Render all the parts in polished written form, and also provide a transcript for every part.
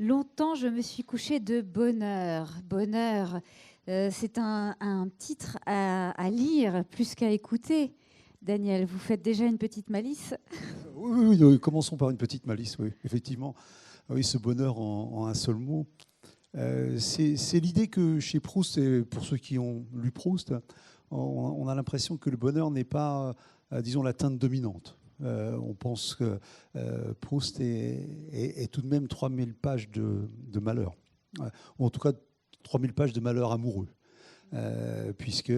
Longtemps, je me suis couchée de bonheur. Bonheur, c'est un titre à lire plus qu'à écouter. Daniel, vous faites déjà une petite malice? Oui, commençons par une petite malice, oui, effectivement. Oui, ce bonheur en un seul mot. C'est l'idée que chez Proust, et pour ceux qui ont lu Proust, on a l'impression que le bonheur n'est pas, disons, la teinte dominante. On pense que Proust est tout de même 3000 pages de malheur. Ou en tout cas 3000 pages de malheur amoureux. Puisque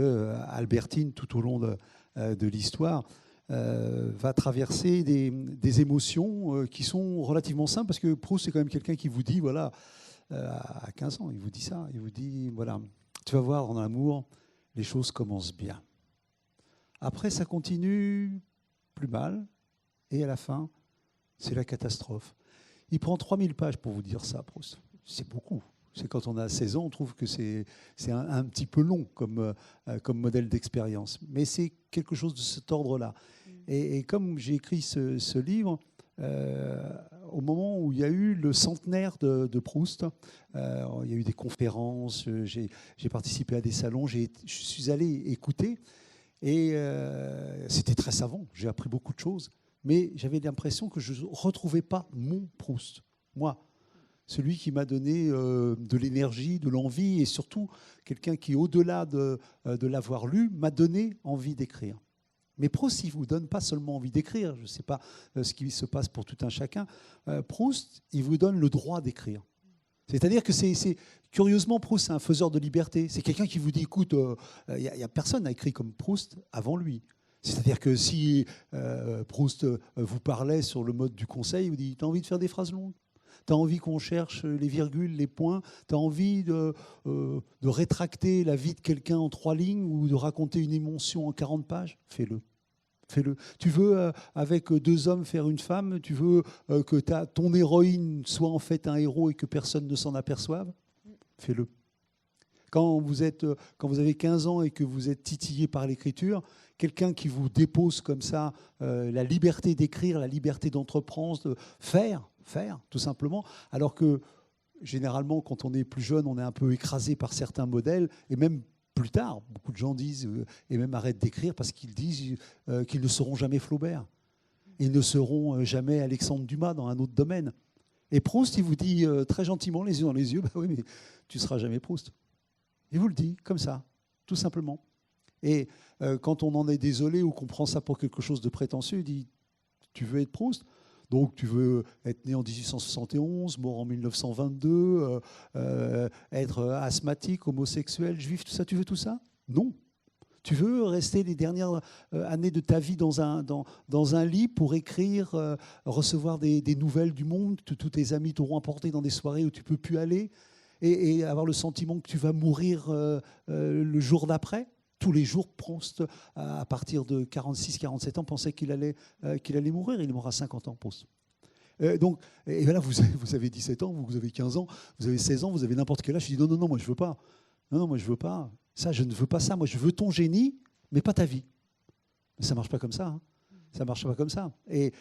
Albertine, tout au long de l'histoire, va traverser des émotions qui sont relativement simples, parce que Proust, c'est quand même quelqu'un qui vous dit, voilà, à 15 ans, il vous dit ça, il vous dit, voilà, tu vas voir, dans l'amour, les choses commencent bien. Après, ça continue plus mal, et à la fin, c'est la catastrophe. Il prend 3000 pages pour vous dire ça, Proust. C'est beaucoup. C'est quand on a 16 ans, on trouve que c'est un petit peu long comme modèle d'expérience. Mais c'est quelque chose de cet ordre-là. Et comme j'ai écrit ce livre, au moment où il y a eu le centenaire de Proust, il y a eu des conférences, j'ai participé à des salons, je suis allé écouter, et c'était très savant, j'ai appris beaucoup de choses, mais j'avais l'impression que je ne retrouvais pas mon Proust, moi. Celui qui m'a donné de l'énergie, de l'envie, et surtout quelqu'un qui, au-delà de l'avoir lu, m'a donné envie d'écrire. Mais Proust, il ne vous donne pas seulement envie d'écrire, je ne sais pas ce qui se passe pour tout un chacun. Proust, il vous donne le droit d'écrire. C'est-à-dire que curieusement, Proust, c'est un faiseur de liberté. C'est quelqu'un qui vous dit, écoute, il n'y a personne n'a écrit comme Proust avant lui. C'est-à-dire que si Proust vous parlait sur le mode du conseil, il vous dit, tu as envie de faire des phrases longues? Tu as envie qu'on cherche les virgules, les points? Tu as envie de rétracter la vie de quelqu'un en 3 lignes ou de raconter une émotion en 40 pages? Fais-le. Fais-le. Tu veux, avec 2 hommes, faire une femme? Tu veux que ton héroïne soit en fait un héros et que personne ne s'en aperçoive? Fais-le. Quand vous avez 15 ans et que vous êtes titillé par l'écriture, quelqu'un qui vous dépose comme ça la liberté d'écrire, la liberté d'entreprendre, de faire, tout simplement, alors que généralement, quand on est plus jeune, on est un peu écrasé par certains modèles, et même plus tard, beaucoup de gens disent, et même arrêtent d'écrire parce qu'ils disent qu'ils ne seront jamais Flaubert. Ils ne seront jamais Alexandre Dumas dans un autre domaine. Et Proust, il vous dit très gentiment, les yeux dans les yeux, bah oui, mais tu ne seras jamais Proust. Il vous le dit, comme ça, tout simplement. Et quand on en est désolé ou qu'on prend ça pour quelque chose de prétentieux, il dit, tu veux être Proust? Donc tu veux être né en 1871, mort en 1922, être asthmatique, homosexuel, juif, tout ça, tu veux tout ça? Non. Tu veux rester les dernières années de ta vie dans un lit pour écrire, recevoir des nouvelles du monde, que tous tes amis t'auront apporté dans des soirées où tu ne peux plus aller, et avoir le sentiment que tu vas mourir le jour d'après? Tous les jours, Proust, à partir de 46-47 ans, pensait qu'il allait mourir. Il mourra à 50 ans, Proust. Donc, et là, vous avez 17 ans, vous avez 15 ans, vous avez 16 ans, vous avez n'importe quel âge. Je dis non, moi je veux pas. Non, moi je veux pas. Ça, je ne veux pas ça. Moi, je veux ton génie, mais pas ta vie. Mais ça marche pas comme ça. Hein. Ça marche pas comme ça. Et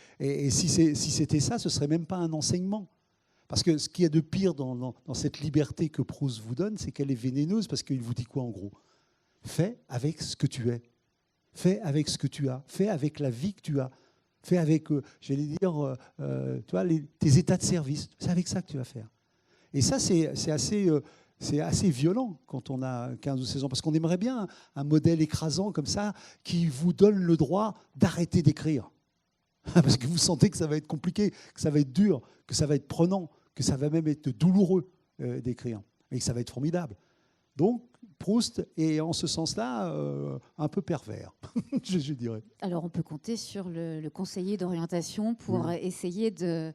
si c'était ça, ce serait même pas un enseignement. Parce que ce qu'il y a de pire dans cette liberté que Proust vous donne, c'est qu'elle est vénéneuse, parce qu'il vous dit quoi en gros? Fais avec ce que tu es. Fais avec ce que tu as. Fais avec la vie que tu as. Fais avec, j'allais dire, tu vois, tes états de service. C'est avec ça que tu vas faire. Et ça, c'est assez violent quand on a 15 ou 16 ans, parce qu'on aimerait bien un modèle écrasant comme ça qui vous donne le droit d'arrêter d'écrire. Parce que vous sentez que ça va être compliqué, que ça va être dur, que ça va être prenant, que ça va même être douloureux d'écrire, et que ça va être formidable. Donc, Proust est en ce sens-là un peu pervers, je dirais. Alors, on peut compter sur le conseiller d'orientation pour essayer de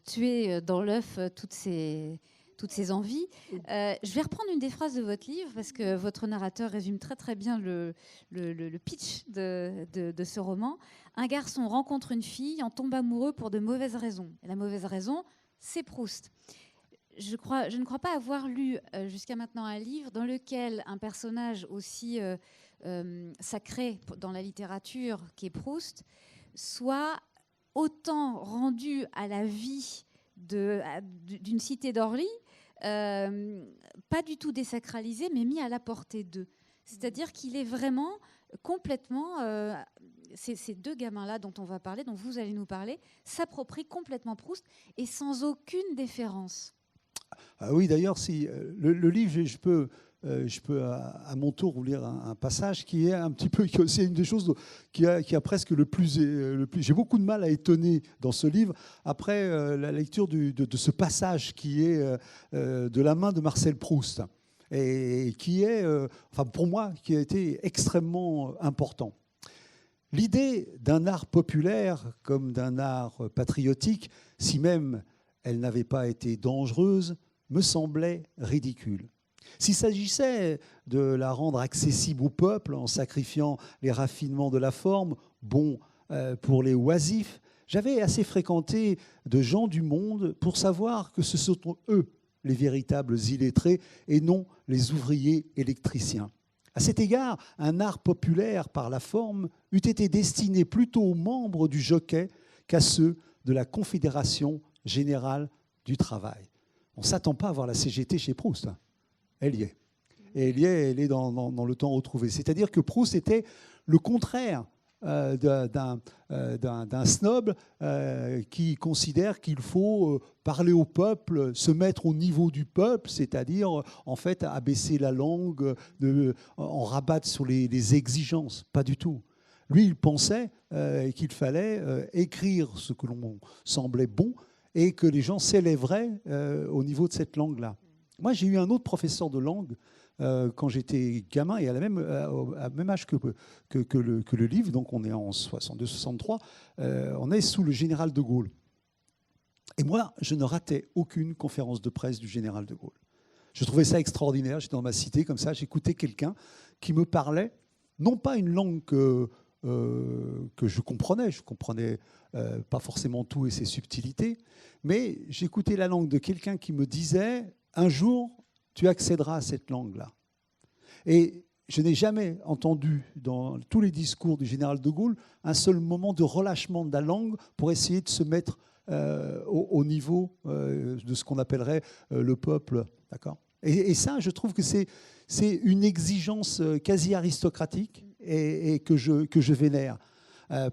tuer dans l'œuf toutes ces envies. Je vais reprendre une des phrases de votre livre, parce que votre narrateur résume très très bien le pitch de ce roman. Un garçon rencontre une fille, en tombe amoureux pour de mauvaises raisons. Et la mauvaise raison, c'est Proust. Je ne crois pas avoir lu jusqu'à maintenant un livre dans lequel un personnage aussi sacré dans la littérature qu'est Proust soit autant rendu à la vie d'une cité d'Orly, pas du tout désacralisé, mais mis à la portée d'eux. C'est-à-dire qu'il est vraiment complètement... ces deux gamins-là dont on va parler, dont vous allez nous parler, s'approprient complètement Proust et sans aucune déférence. Ah oui, d'ailleurs, si, le livre, je peux à mon tour vous lire un passage qui est un petit peu, c'est une des choses qui a presque le plus. J'ai beaucoup de mal à étonner dans ce livre après la lecture de ce passage qui est de la main de Marcel Proust et qui est, enfin pour moi, qui a été extrêmement important. L'idée d'un art populaire comme d'un art patriotique, si même elle n'avait pas été dangereuse, me semblait ridicule. S'il s'agissait de la rendre accessible au peuple en sacrifiant les raffinements de la forme, bon pour les oisifs, j'avais assez fréquenté de gens du monde pour savoir que ce sont eux les véritables illettrés et non les ouvriers électriciens. À cet égard, un art populaire par la forme eût été destiné plutôt aux membres du Jockey qu'à ceux de la Confédération générale du travail. On ne s'attend pas à voir la CGT chez Proust. Elle y est. Et elle est dans le temps retrouvé. C'est-à-dire que Proust était le contraire d'un snob qui considère qu'il faut parler au peuple, se mettre au niveau du peuple, c'est-à-dire en fait abaisser la langue, en rabattre sur les exigences. Pas du tout. Lui, il pensait qu'il fallait écrire ce que l'on semblait bon et que les gens s'élèveraient au niveau de cette langue-là. Moi, j'ai eu un autre professeur de langue quand j'étais gamin et à même âge que le livre, donc on est en 62-63, on est sous le général de Gaulle. Et moi, je ne ratais aucune conférence de presse du général de Gaulle. Je trouvais ça extraordinaire, j'étais dans ma cité comme ça, j'écoutais quelqu'un qui me parlait, non pas une langue que je comprenais pas forcément tout et ses subtilités, mais j'écoutais la langue de quelqu'un qui me disait « un jour, tu accéderas à cette langue-là ». Et je n'ai jamais entendu dans tous les discours du général de Gaulle un seul moment de relâchement de la langue pour essayer de se mettre au niveau de ce qu'on appellerait le peuple. D'accord ? Et ça, je trouve que c'est une exigence quasi aristocratique et que je vénère.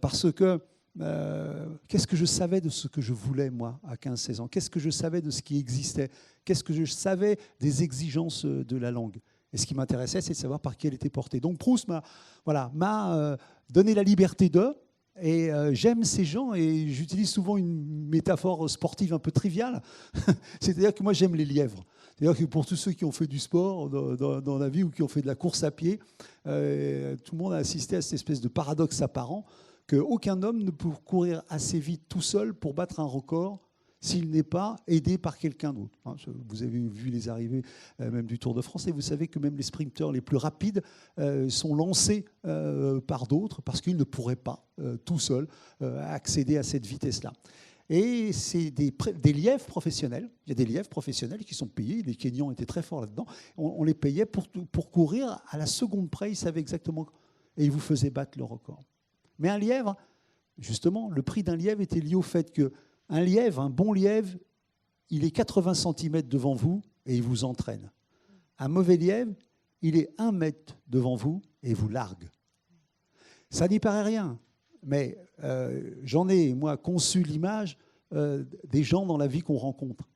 Parce que qu'est-ce que je savais de ce que je voulais, moi, à 15-16 ans ? Qu'est-ce que je savais de ce qui existait ? Qu'est-ce que je savais des exigences de la langue ? Et ce qui m'intéressait, c'est de savoir par qui elle était portée. Donc Proust m'a donné la liberté d'eux. Et j'aime ces gens, et j'utilise souvent une métaphore sportive un peu triviale. C'est-à-dire que moi, j'aime les lièvres. C'est-à-dire que pour tous ceux qui ont fait du sport dans la vie ou qui ont fait de la course à pied, tout le monde a assisté à cette espèce de paradoxe apparent qu'aucun homme ne peut courir assez vite tout seul pour battre un record s'il n'est pas aidé par quelqu'un d'autre. Vous avez vu les arrivées même du Tour de France et vous savez que même les sprinteurs les plus rapides sont lancés par d'autres parce qu'ils ne pourraient pas tout seuls accéder à cette vitesse-là. Et c'est des lièvres professionnels. Il y a des lièvres professionnels qui sont payés. Les Kenyans étaient très forts là-dedans. On les payait pour courir à la seconde près. Ils savaient exactement. Et ils vous faisaient battre le record. Mais un lièvre, justement, le prix d'un lièvre était lié au fait qu'un lièvre, un bon lièvre, il est 80 cm devant vous et il vous entraîne. Un mauvais lièvre, il est 1 mètre devant vous et vous largue. Ça n'y paraît rien. Mais j'en ai, moi, conçu l'image des gens dans la vie qu'on rencontre.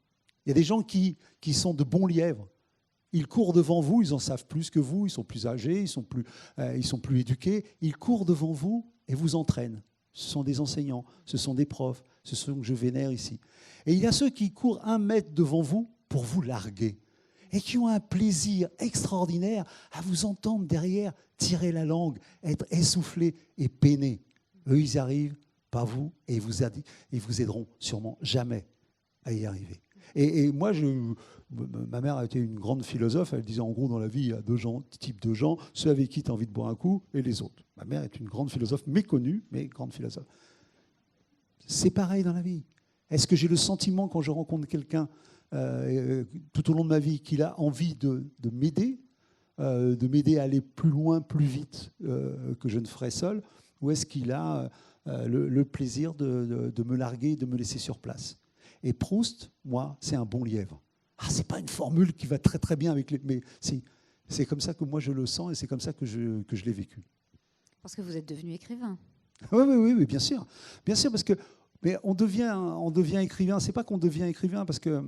Il y a des gens qui sont de bons lièvres. Ils courent devant vous, ils en savent plus que vous, ils sont plus âgés, ils sont plus éduqués. Ils courent devant vous et vous entraînent. Ce sont des enseignants, ce sont des profs, ce sont que je vénère ici. Et il y a ceux qui courent 1 mètre devant vous pour vous larguer et qui ont un plaisir extraordinaire à vous entendre derrière tirer la langue, être essoufflés et peinés. Eux, ils arrivent, pas vous, et ils vous aideront sûrement jamais à y arriver. Et moi, ma mère a été une grande philosophe. Elle disait, en gros, dans la vie, il y a 2 types de gens, ceux avec qui tu as envie de boire un coup et les autres. Ma mère est une grande philosophe, méconnue, mais grande philosophe. C'est pareil dans la vie. Est-ce que j'ai le sentiment, quand je rencontre quelqu'un tout au long de ma vie, qu'il a envie de m'aider à aller plus loin, plus vite que je ne ferais seul ? Ou est-ce qu'il a le plaisir de me larguer et de me laisser sur place ? Et Proust, moi, c'est un bon lièvre. Ah, c'est pas une formule qui va très très bien avec les... Mais c'est comme ça que moi je le sens et c'est comme ça que je l'ai vécu. Parce que vous êtes devenu écrivain. Oui, bien sûr. Bien sûr, parce que mais on devient écrivain. C'est pas qu'on devient écrivain parce que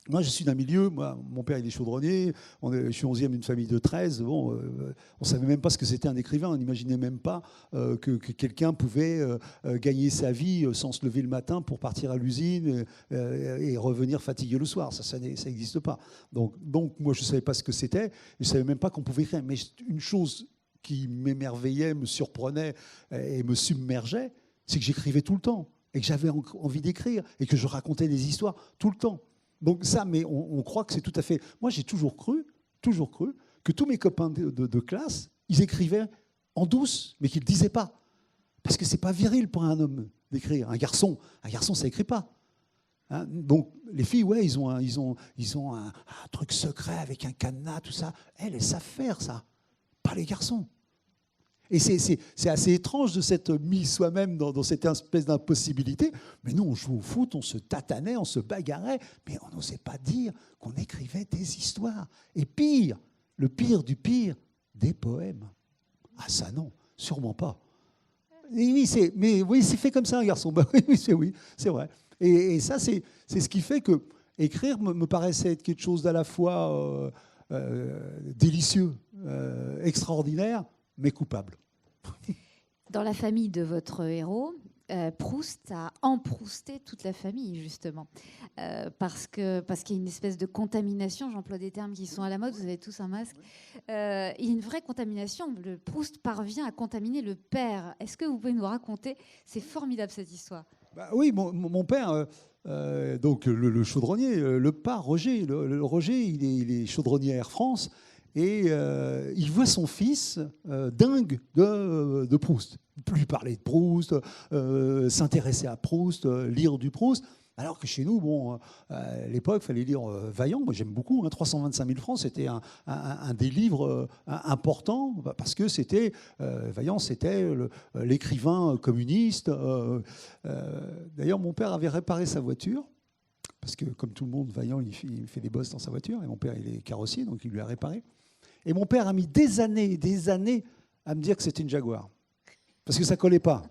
moi, je suis d'un milieu, mon père il est chaudronnier, je suis 11e d'une famille de 13. Bon, on ne savait même pas ce que c'était un écrivain, on n'imaginait même pas que quelqu'un pouvait gagner sa vie sans se lever le matin pour partir à l'usine et revenir fatigué le soir. Ça n'existe pas. Donc, moi, je ne savais pas ce que c'était, je ne savais même pas qu'on pouvait écrire. Mais une chose qui m'émerveillait, me surprenait et me submergeait, c'est que j'écrivais tout le temps et que j'avais envie d'écrire et que je racontais des histoires tout le temps. Donc ça, mais on croit que c'est tout à fait... Moi, j'ai toujours cru que tous mes copains de classe, ils écrivaient en douce, mais qu'ils ne disaient pas. Parce que ce n'est pas viril pour un homme d'écrire. Un garçon, ça n'écrit pas. Hein, donc les filles, ouais, ils ont un truc secret avec un cadenas, tout ça. Elles savent faire ça. Pas les garçons. Et c'est assez étrange de s'être mis soi-même dans cette espèce d'impossibilité. Mais nous, on jouait au foot, on se tatanait, on se bagarrait, mais on n'osait pas dire qu'on écrivait des histoires. Et pire, le pire du pire, des poèmes. Ah ça non, sûrement pas. Et oui, c'est fait comme ça, un garçon. Bah, oui, c'est vrai. Et ça, c'est ce qui fait que écrire me paraissait être quelque chose d'à la fois délicieux, extraordinaire, mais coupable. Dans la famille de votre héros, Proust a emprousté toute la famille, justement. Parce qu'il y a une espèce de contamination, j'emploie des termes qui sont à la mode, vous avez tous un masque. Il y a une vraie contamination. Le Proust parvient à contaminer le père. Est-ce que vous pouvez nous raconter? C'est formidable, cette histoire. Bah oui, mon père, donc le chaudronnier, le pas Roger. Le Roger, il est chaudronnier à Air France. Et il voit son fils dingue de Proust. Lui parler de Proust, s'intéresser à Proust, lire du Proust. Alors que chez nous, bon, à l'époque, il fallait lire Vaillant. Moi, j'aime beaucoup. 325 000 francs, c'était un des livres importants parce que c'était Vaillant, c'était l'écrivain communiste. D'ailleurs, mon père avait réparé sa voiture. Parce que, comme tout le monde, Vaillant, il fait des bosses dans sa voiture. Et mon père, il est carrossier, donc il lui a réparé. Et mon père a mis des années à me dire que c'était une Jaguar. Parce que ça ne collait pas.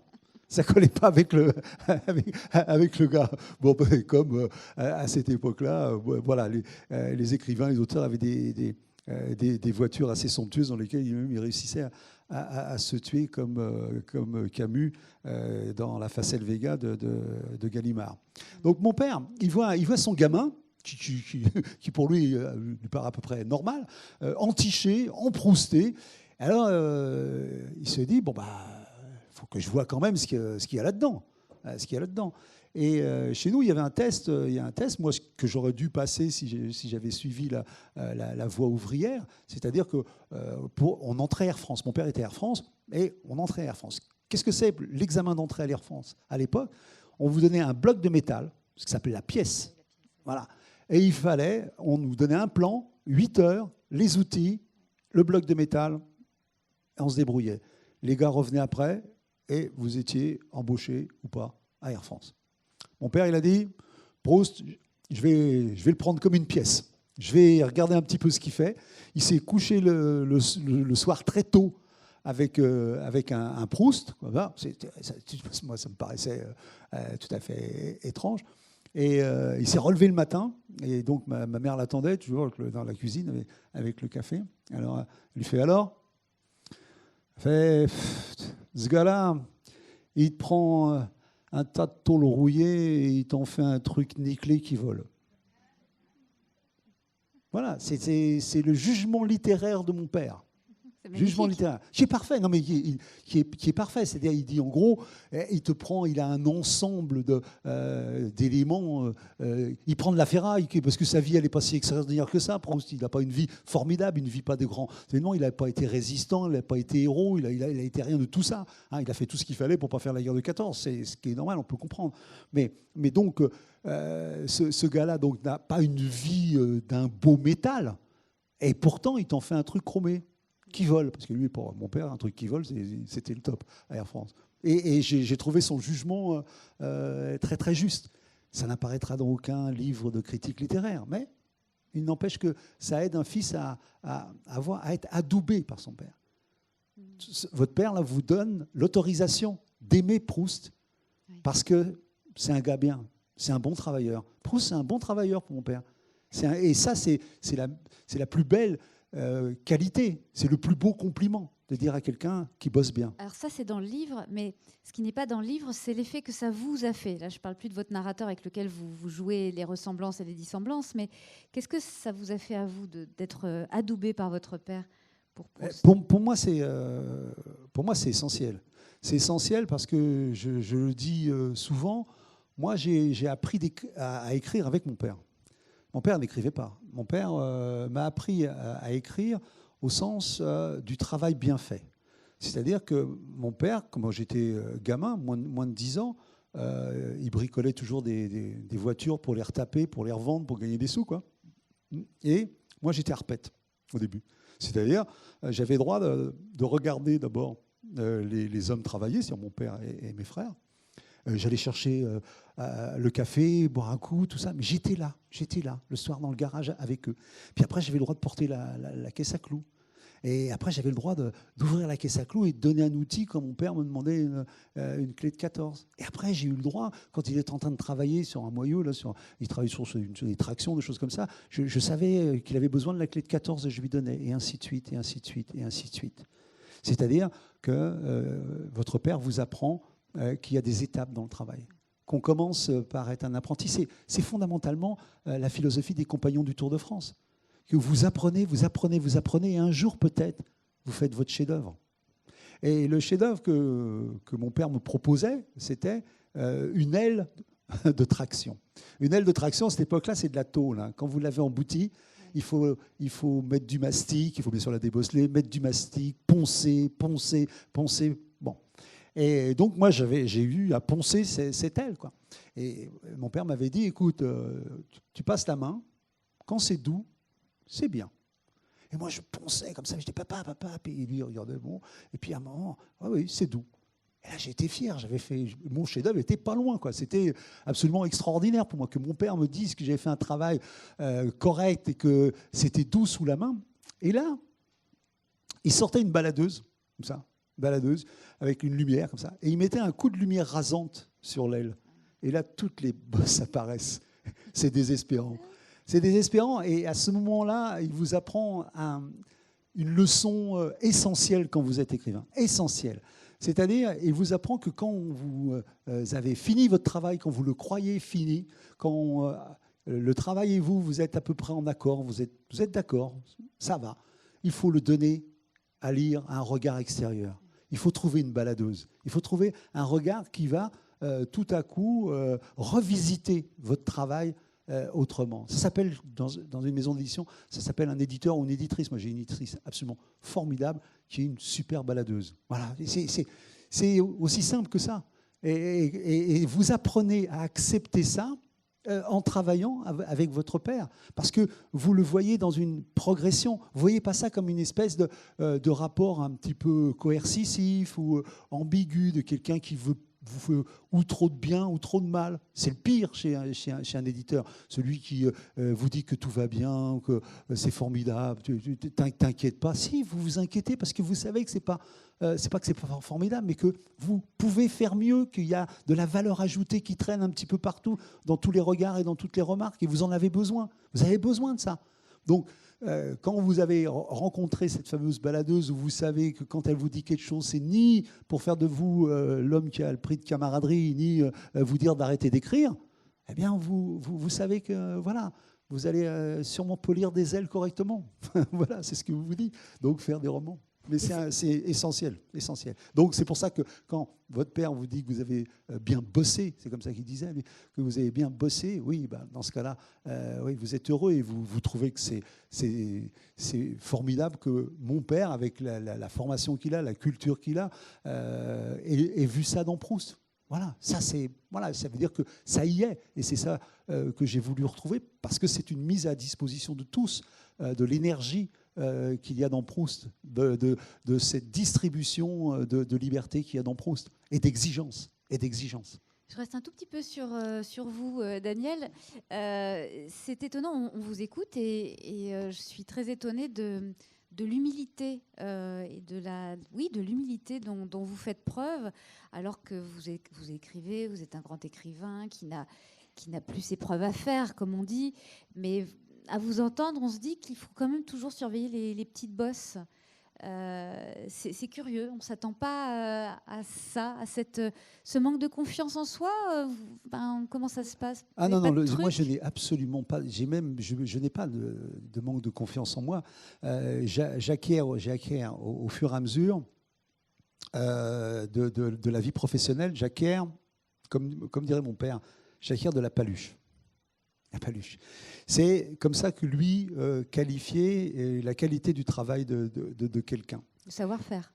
Ça ne collait pas avec le gars. Bon, comme à cette époque-là, voilà, les écrivains, les auteurs avaient des voitures assez somptueuses dans lesquelles ils réussissaient à se tuer comme Camus dans La Facelle Vega de Gallimard. Donc mon père, il voit son gamin, qui pour lui paraît à peu près normal, entiché, emprousté. Alors il se dit, bon, faut que je vois quand même ce qu'il y a là-dedans. Et chez nous, il y avait un test, moi, que j'aurais dû passer si j'avais suivi la voie ouvrière. C'est-à-dire qu'on entrait à Air France. Mon père était à Air France et on entrait à Air France. Qu'est-ce que c'est l'examen d'entrée à l'Air France? À l'époque, on vous donnait un bloc de métal, ce qui s'appelait la pièce. Voilà. Et on nous donnait un plan, 8 heures, les outils, le bloc de métal, et on se débrouillait. Les gars revenaient après et vous étiez embauché ou pas à Air France. Mon père, il a dit, Proust, je vais le prendre comme une pièce. Je vais regarder un petit peu ce qu'il fait. Il s'est couché le soir très tôt avec un Proust. Moi, ça me paraissait tout à fait étrange. Et il s'est relevé le matin. Et donc, ma mère l'attendait toujours dans la cuisine avec le café. Alors, elle lui fait, alors, ce gars-là, il te prend un tas de tôle rouillée et il t'en fait un truc nickelé qui vole. Voilà, c'est le jugement littéraire de mon père. Jugement littéraire. Qui est parfait, non mais qui est parfait. C'est-à-dire, il dit en gros, il a un ensemble d'éléments. Il prend de la ferraille parce que sa vie, elle n'est pas si extraordinaire que ça. Proust, il n'a pas une vie formidable, il ne vit pas de grands événements. Il n'a pas été résistant, il n'a pas été héros, il a été rien de tout ça. Hein, il a fait tout ce qu'il fallait pour ne pas faire la guerre de 14. C'est ce qui est normal, on peut comprendre. Mais donc, ce gars-là donc, n'a pas une vie d'un beau métal. Et pourtant, il t'en fait un truc chromé. Qui vole, parce que lui, pour mon père, un truc qui vole, c'était le top à Air France. Et j'ai trouvé son jugement très, très juste. Ça n'apparaîtra dans aucun livre de critique littéraire, mais il n'empêche que ça aide un fils à être adoubé par son père. Votre père là, vous donne l'autorisation d'aimer Proust parce que c'est un gars bien, c'est un bon travailleur. Proust, c'est un bon travailleur pour mon père. Et ça, c'est la plus belle qualité, c'est le plus beau compliment de dire à quelqu'un qui bosse bien. Alors ça, c'est dans le livre, mais ce qui n'est pas dans le livre, c'est l'effet que ça vous a fait. Là, je ne parle plus de votre narrateur avec lequel vous jouez les ressemblances et les dissemblances, mais qu'est-ce que ça vous a fait à vous d'être adoubé par votre père pour Proust ? Pour moi, c'est essentiel. C'est essentiel parce que, je le dis souvent, moi, j'ai appris à écrire avec mon père. Mon père n'écrivait pas. Mon père m'a appris à écrire au sens du travail bien fait. C'est-à-dire que mon père, quand moi j'étais gamin, moins de 10 ans, il bricolait toujours des voitures pour les retaper, pour les revendre, pour gagner des sous, quoi. Et moi, j'étais arpète au début. C'est-à-dire, j'avais le droit de regarder d'abord les hommes travailler, c'est-à-dire mon père et mes frères. J'allais chercher le café, boire un coup, tout ça. Mais j'étais là, le soir dans le garage avec eux. Puis après, j'avais le droit de porter la caisse à clous. Et après, j'avais le droit d'ouvrir la caisse à clous et de donner un outil quand mon père me demandait une clé de 14. Et après, j'ai eu le droit, quand il était en train de travailler sur un moyeu, là, il travaillait sur des tractions, des choses comme ça, je savais qu'il avait besoin de la clé de 14 et je lui donnais. Et ainsi de suite, et ainsi de suite, et ainsi de suite. C'est-à-dire que votre père vous apprend qu'il y a des étapes dans le travail. Qu'on commence par être un apprenti. C'est fondamentalement la philosophie des compagnons du Tour de France. Que vous apprenez, et un jour peut-être, vous faites votre chef-d'œuvre. Et le chef-d'œuvre que mon père me proposait, c'était une aile de traction. Une aile de traction, à cette époque-là, c'est de la tôle. Hein. Quand vous l'avez emboutie, il faut mettre du mastic, il faut bien sûr la débosseler, mettre du mastic, poncer. Bon. Et donc, moi, j'ai eu à poncer cette aile, quoi. Et mon père m'avait dit, écoute, tu passes la main, quand c'est doux, c'est bien. Et moi, je ponçais comme ça, je disais, papa, puis lui, il regardait, bon. Et puis à un moment, oui, c'est doux. Et là, j'étais fier, mon chef-d'œuvre était pas loin, quoi. C'était absolument extraordinaire pour moi que mon père me dise que j'avais fait un travail correct et que c'était doux sous la main. Et là, il sortait une baladeuse, comme ça, avec une lumière, comme ça, et il mettait un coup de lumière rasante sur l'aile. Et là, toutes les bosses apparaissent. C'est désespérant. C'est désespérant, et à ce moment-là, il vous apprend une leçon essentielle quand vous êtes écrivain. Essentielle. C'est-à-dire, il vous apprend que quand vous avez fini votre travail, quand vous le croyez fini, quand le travail et vous êtes à peu près en accord, vous êtes d'accord, ça va, il faut le donner à lire à un regard extérieur. Il faut trouver une baladeuse. Il faut trouver un regard qui va tout à coup revisiter votre travail autrement. Ça s'appelle, dans une maison d'édition, ça s'appelle un éditeur ou une éditrice. Moi, j'ai une éditrice absolument formidable qui est une super baladeuse. Voilà, c'est aussi simple que ça. Et vous apprenez à accepter ça en travaillant avec votre père. Parce que vous le voyez dans une progression. Vous ne voyez pas ça comme une espèce de rapport un petit peu coercitif ou ambigu de quelqu'un qui veut vous fait ou trop de bien ou trop de mal. C'est le pire chez un éditeur. Celui qui vous dit que tout va bien, que c'est formidable, t'inquiète pas. Si, vous vous inquiétez parce que vous savez que c'est pas que c'est pas formidable, mais que vous pouvez faire mieux, qu'il y a de la valeur ajoutée qui traîne un petit peu partout, dans tous les regards et dans toutes les remarques, et vous en avez besoin. Vous avez besoin de ça. Donc, quand vous avez rencontré cette fameuse baladeuse où vous savez que quand elle vous dit quelque chose, c'est ni pour faire de vous l'homme qui a le prix de camaraderie, ni vous dire d'arrêter d'écrire, eh bien, vous savez que voilà, vous allez sûrement polir des ailes correctement. Voilà, c'est ce que vous dites. Donc, faire des romans. Mais c'est essentiel. Donc, c'est pour ça que quand votre père vous dit que vous avez bien bossé, c'est comme ça qu'il disait, que vous avez bien bossé, oui, ben, dans ce cas-là, oui, vous êtes heureux et vous trouvez que c'est formidable que mon père, avec la formation qu'il a, la culture qu'il a, ait vu ça dans Proust. Voilà, ça veut dire que ça y est. Et c'est ça que j'ai voulu retrouver, parce que c'est une mise à disposition de tous, de l'énergie qu'il y a dans Proust, de cette distribution de liberté qu'il y a dans Proust, et d'exigence. Je reste un tout petit peu sur vous, Daniel. C'est étonnant, on vous écoute et je suis très étonnée de l'humilité et de l'humilité dont vous faites preuve, alors que vous écrivez, vous êtes un grand écrivain qui n'a plus ses preuves à faire, comme on dit. Mais à vous entendre, on se dit qu'il faut quand même toujours surveiller les petites bosses. C'est curieux, on ne s'attend pas à ça, à ce manque de confiance en soi. Comment ça se passe? Ah non, non, moi je n'ai absolument pas, je n'ai pas de manque de confiance en moi. J'acquiers au fur et à mesure de la vie professionnelle, j'acquiers, comme dirait mon père, j'acquiers de la paluche. La paluche. C'est comme ça que lui qualifiait la qualité du travail de quelqu'un. Le savoir-faire.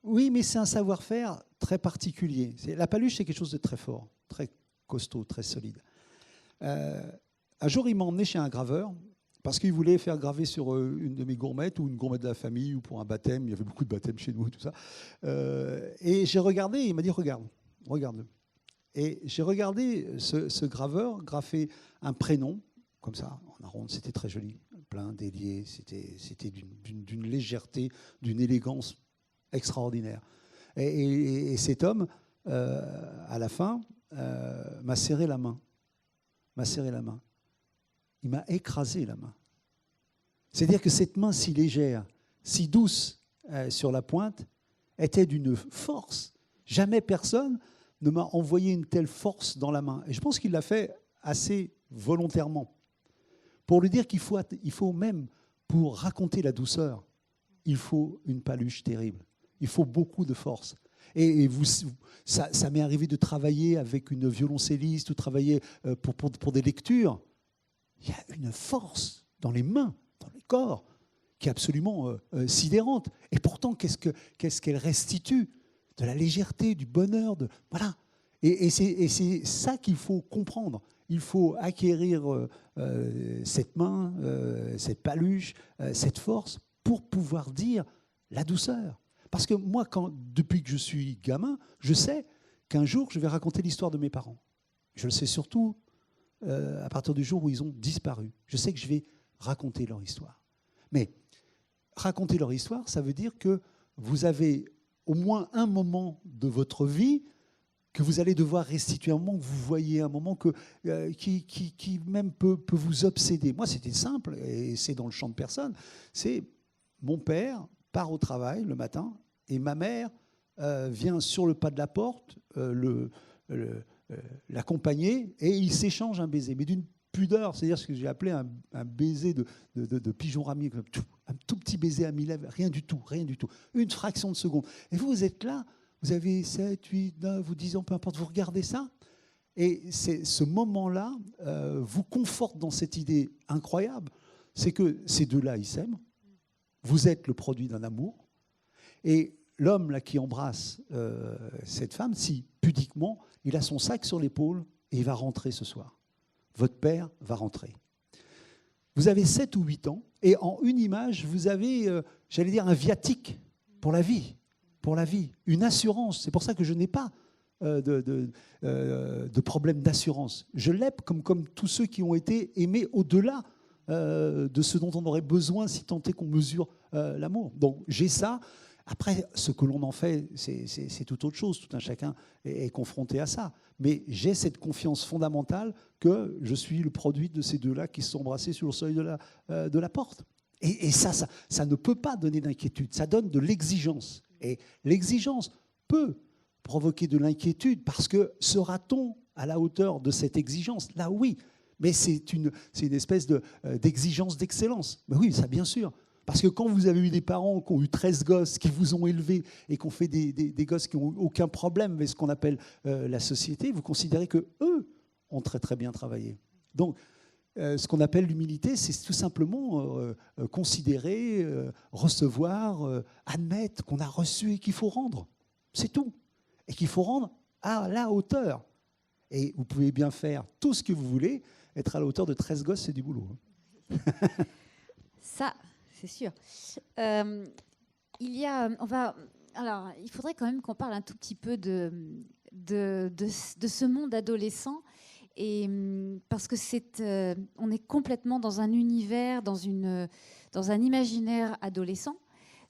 Oui, mais c'est un savoir-faire très particulier. La paluche, c'est quelque chose de très fort, très costaud, très solide. Un jour, il m'a emmené chez un graveur parce qu'il voulait faire graver sur une de mes gourmettes ou une gourmette de la famille ou pour un baptême. Il y avait beaucoup de baptêmes chez nous et tout ça. Et j'ai regardé, il m'a dit, regarde-le. Et j'ai regardé ce graveur graffer un prénom, comme ça, en arronde, c'était très joli, plein délié, c'était d'une légèreté, d'une élégance extraordinaire. Et cet homme, à la fin, m'a serré la main. Il m'a écrasé la main. C'est-à-dire que cette main si légère, si douce sur la pointe, était d'une force. Jamais personne ne m'a envoyé une telle force dans la main. Et je pense qu'il l'a fait assez volontairement. Pour lui dire qu'il faut même, pour raconter la douceur, il faut une paluche terrible. Il faut beaucoup de force. Et ça m'est arrivé de travailler avec une violoncelliste ou travailler pour des lectures. Il y a une force dans les mains, dans les corps, qui est absolument sidérante. Et pourtant, qu'est-ce qu'elle restitue? De la légèreté, du bonheur, voilà. Et c'est ça qu'il faut comprendre. Il faut acquérir cette main, cette paluche, cette force pour pouvoir dire la douceur. Parce que moi, depuis que je suis gamin, je sais qu'un jour, je vais raconter l'histoire de mes parents. Je le sais surtout à partir du jour où ils ont disparu. Je sais que je vais raconter leur histoire. Mais raconter leur histoire, ça veut dire que vous avez au moins un moment de votre vie que vous allez devoir restituer, un moment que vous voyez, un moment qui même peut vous obséder. Moi, c'était simple, et c'est dans le champ de personne. C'est mon père part au travail le matin, et ma mère vient sur le pas de la porte l'accompagner, et ils s'échangent un baiser, mais d'une pudeur, c'est-à-dire ce que j'ai appelé un baiser de pigeon ramier, un tout petit baiser à 1000 lèvres, rien du tout, une fraction de seconde. Et vous êtes là, vous avez 7, 8, 9 ou 10 ans, peu importe, vous regardez ça, et ce moment-là vous conforte dans cette idée incroyable, c'est que ces deux-là, ils s'aiment, vous êtes le produit d'un amour, et l'homme là qui embrasse cette femme, si pudiquement, il a son sac sur l'épaule et il va rentrer ce soir. Votre père va rentrer. Vous avez 7 ou 8 ans, et en une image, vous avez, j'allais dire, un viatique pour la vie, une assurance. C'est pour ça que je n'ai pas de problème d'assurance. Je l'ai comme tous ceux qui ont été aimés au-delà de ce dont on aurait besoin si tant est qu'on mesure l'amour. Donc j'ai ça. Après, ce que l'on en fait, c'est tout autre chose. Tout un chacun est confronté à ça. Mais j'ai cette confiance fondamentale que je suis le produit de ces deux-là qui se sont embrassés sur le seuil de la porte. Et ça ne peut pas donner d'inquiétude. Ça donne de l'exigence. Et l'exigence peut provoquer de l'inquiétude parce que sera-t-on à la hauteur de cette exigence? Là, oui. Mais c'est une espèce d'exigence d'excellence. Mais oui, ça, bien sûr. Parce que quand vous avez eu des parents qui ont eu 13 gosses, qui vous ont élevé et qui ont fait des gosses qui n'ont aucun problème avec ce qu'on appelle la société, vous considérez qu'eux ont très très bien travaillé. Donc, ce qu'on appelle l'humilité, c'est tout simplement considérer, recevoir, admettre qu'on a reçu et qu'il faut rendre. C'est tout. Et qu'il faut rendre à la hauteur. Et vous pouvez bien faire tout ce que vous voulez, être à la hauteur de 13 gosses, c'est du boulot. Ça... c'est sûr. Il faudrait quand même qu'on parle un tout petit peu de ce monde adolescent. Et parce que on est complètement dans un univers, dans un imaginaire adolescent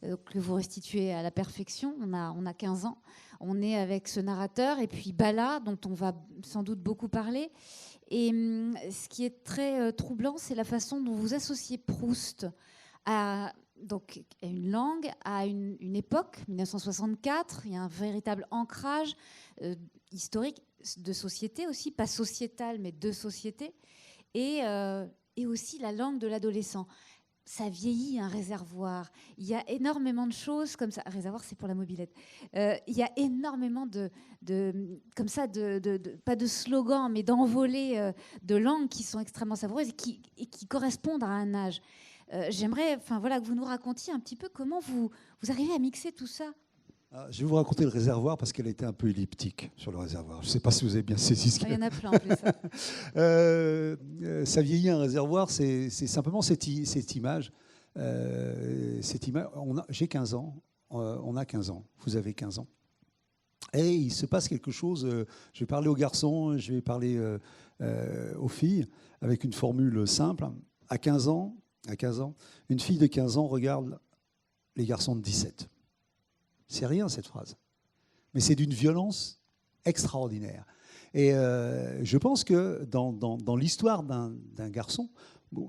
que vous restituez à la perfection. On a 15 ans. On est avec ce narrateur et puis Bala, dont on va sans doute beaucoup parler. Et ce qui est très troublant, c'est la façon dont vous associez Proust à une langue, à une époque, 1964. Il y a un véritable ancrage historique de société aussi, pas sociétal, mais de société. Et aussi la langue de l'adolescent. Ça vieillit, un réservoir. Il y a énormément de choses comme ça. Réservoir, c'est pour la mobilette. Il y a énormément comme ça, pas de slogans, mais d'envolées de langues qui sont extrêmement savoureuses et qui correspondent à un âge. J'aimerais que vous nous racontiez un petit peu comment vous arrivez à mixer tout ça. Je vais vous raconter le réservoir parce qu'elle était un peu elliptique sur le réservoir. Je ne sais pas si vous avez bien saisi ce qu'il y en a plein en plus. Ça vieillit un réservoir, c'est simplement cette image. J'ai 15 ans, on a 15 ans, vous avez 15 ans. Et il se passe quelque chose, je vais parler aux garçons, je vais parler aux filles, avec une formule simple. À 15 ans, une fille de 15 ans regarde les garçons de 17. C'est rien cette phrase, mais c'est d'une violence extraordinaire. Et je pense que dans l'histoire d'un garçon,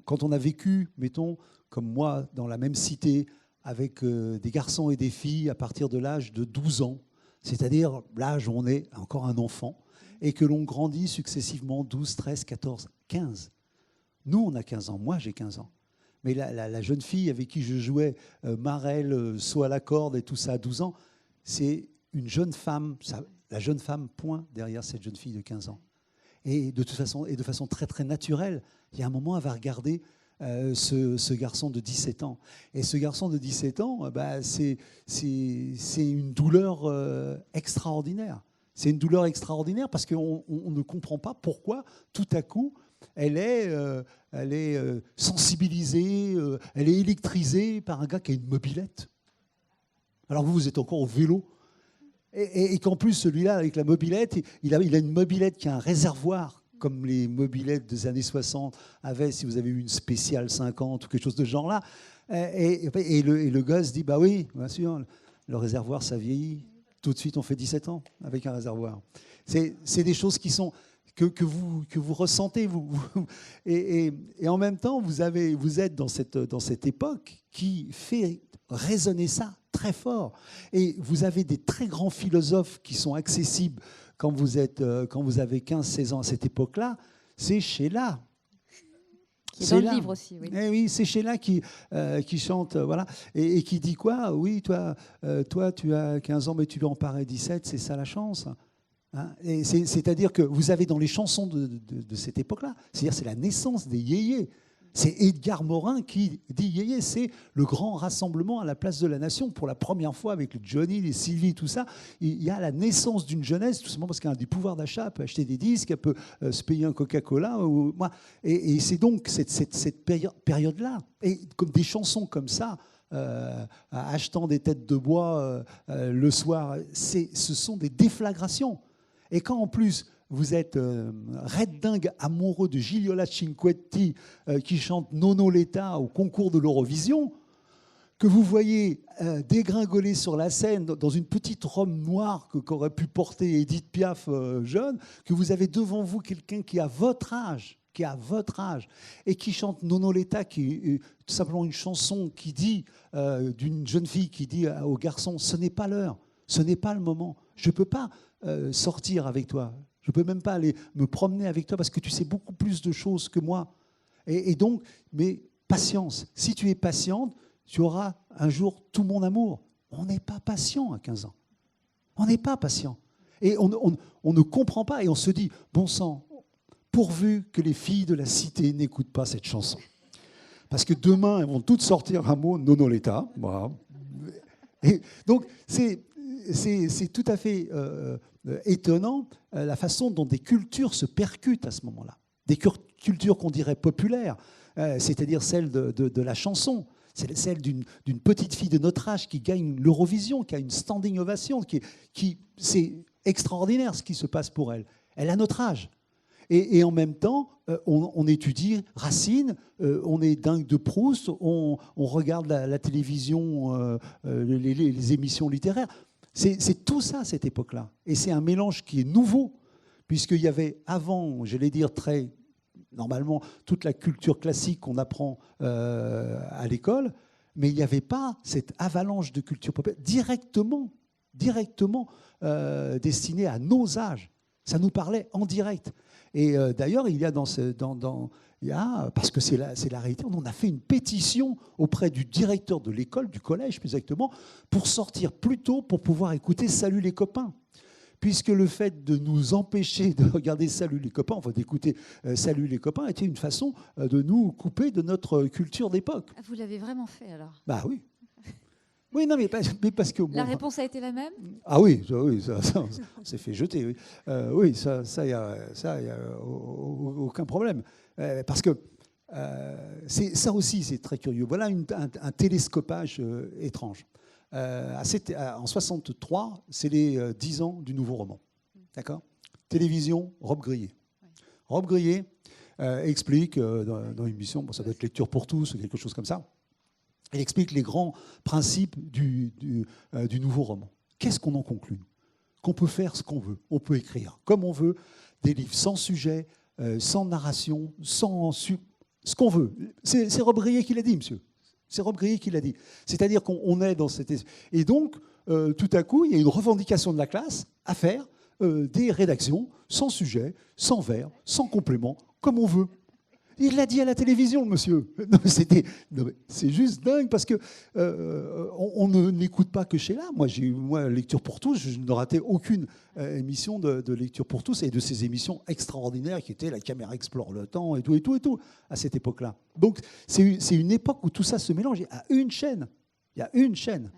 quand on a vécu, mettons, comme moi, dans la même cité, avec des garçons et des filles à partir de l'âge de 12 ans, c'est-à-dire l'âge où on est encore un enfant, et que l'on grandit successivement 12, 13, 14, 15. Nous, on a 15 ans, moi j'ai 15 ans. Mais la jeune fille avec qui je jouais Marelle, saut à la corde et tout ça à 12 ans, c'est une jeune femme, la jeune femme point derrière cette jeune fille de 15 ans. Et de façon très très naturelle, il y a un moment, elle va regarder ce garçon de 17 ans. Et ce garçon de 17 ans, c'est une douleur extraordinaire. C'est une douleur extraordinaire parce qu'on ne comprend pas pourquoi, tout à coup, elle est sensibilisée, elle est électrisée par un gars qui a une mobilette. Alors vous êtes encore au vélo. Et qu'en plus, celui-là, avec la mobilette, il a une mobilette qui a un réservoir, comme les mobilettes des années 60 avaient, si vous avez eu une spéciale 50 ou quelque chose de ce genre-là. Et le gars se dit, bah oui, bien sûr, le réservoir, ça vieillit. Tout de suite, on fait 17 ans avec un réservoir. C'est des choses qui sont... Que vous ressentez. Et en même temps, vous êtes dans cette époque qui fait résonner ça très fort. Et vous avez des très grands philosophes qui sont accessibles quand vous avez 15-16 ans à cette époque-là. C'est Sheila. Qui est dans le livre aussi, oui. Oui, c'est Sheila qui chante, voilà, et qui dit quoi ? Oui, toi, tu as 15 ans, mais tu en parais 17, c'est ça la chance. Hein, c'est-à-dire que vous avez dans les chansons de cette époque-là, c'est la naissance des yéyés. C'est Edgar Morin qui dit yéyé, c'est le grand rassemblement à la place de la nation. Pour la première fois avec le Johnny, les Sylvie, tout ça, il y a la naissance d'une jeunesse, tout simplement parce qu'elle a du pouvoir d'achat, elle peut acheter des disques, elle peut se payer un Coca-Cola. Et c'est donc cette période-là. Et comme des chansons comme ça, achetant des têtes de bois le soir, ce sont des déflagrations. Et quand en plus vous êtes red dingue amoureux de Gigliola Cinquetti qui chante Nono Letta au concours de l'Eurovision, que vous voyez dégringoler sur la scène dans une petite robe noire qu'aurait pu porter Edith Piaf jeune, que vous avez devant vous quelqu'un qui a votre âge, et qui chante Nono Letta, qui est tout simplement une chanson qui dit, d'une jeune fille qui dit au garçon, ce n'est pas l'heure, ce n'est pas le moment, je ne peux pas sortir avec toi. Je ne peux même pas aller me promener avec toi parce que tu sais beaucoup plus de choses que moi. Et donc, mais patience. Si tu es patiente, tu auras un jour tout mon amour. On n'est pas patient à 15 ans. On n'est pas patient. Et on ne comprend pas et on se dit, bon sang, pourvu que les filles de la cité n'écoutent pas cette chanson. Parce que demain, elles vont toutes sortir un mot Nono Letta. Voilà. Et donc, c'est tout à fait étonnant la façon dont des cultures se percutent à ce moment-là. Des cultures qu'on dirait populaires, c'est-à-dire celle de la chanson, c'est celle d'une petite fille de notre âge qui gagne l'Eurovision, qui a une standing ovation, extraordinaire ce qui se passe pour elle. Elle a notre âge. Et en même temps, on étudie Racine, on est dingue de Proust, on regarde la télévision, les émissions littéraires. C'est tout ça, cette époque-là. Et c'est un mélange qui est nouveau, puisqu'il y avait avant, j'allais dire normalement, toute la culture classique qu'on apprend à l'école, mais il n'y avait pas cette avalanche de culture populaire directement destinée à nos âges. Ça nous parlait en direct. Et d'ailleurs, il y a parce que c'est la réalité, on a fait une pétition auprès du directeur de l'école, du collège plus exactement, pour sortir plus tôt, pour pouvoir écouter Salut les copains. Puisque le fait de nous empêcher de regarder Salut les copains, enfin d'écouter Salut les copains, était une façon de nous couper de notre culture d'époque. Vous l'avez vraiment fait alors? Bah oui. Oui, non, mais parce que... La réponse a été la même? Ah oui, ça on s'est fait jeter. Oui, oui, ça, y a aucun problème. Parce que ça aussi, c'est très curieux. Voilà un télescopage étrange. En 63, c'est les 10 ans du nouveau roman. D'accord ? Télévision, Rob Grillet. Oui. Rob Grillet explique dans une émission, ça doit être Lecture pour tous ou quelque chose comme ça, il explique les grands principes du nouveau roman. Qu'est-ce qu'on en conclut ? Qu'on peut faire ce qu'on veut. On peut écrire comme on veut, des livres sans sujet, sans narration, ce qu'on veut. C'est Rob Grillet qui l'a dit, monsieur. C'est Rob Grillet qui l'a dit. C'est-à-dire qu'on est dans cette... Et donc, tout à coup, il y a une revendication de la classe à faire des rédactions sans sujet, sans vers, sans complément, comme on veut. Il l'a dit à la télévision, monsieur. C'est juste dingue parce que on n'écoute pas que Sheila. Moi, Lecture pour tous, je ne ratais aucune émission de Lecture pour tous et de ces émissions extraordinaires qui étaient La caméra explore le temps et tout à cette époque-là. Donc c'est une époque où tout ça se mélange. Il y a une chaîne. Il y a une chaîne.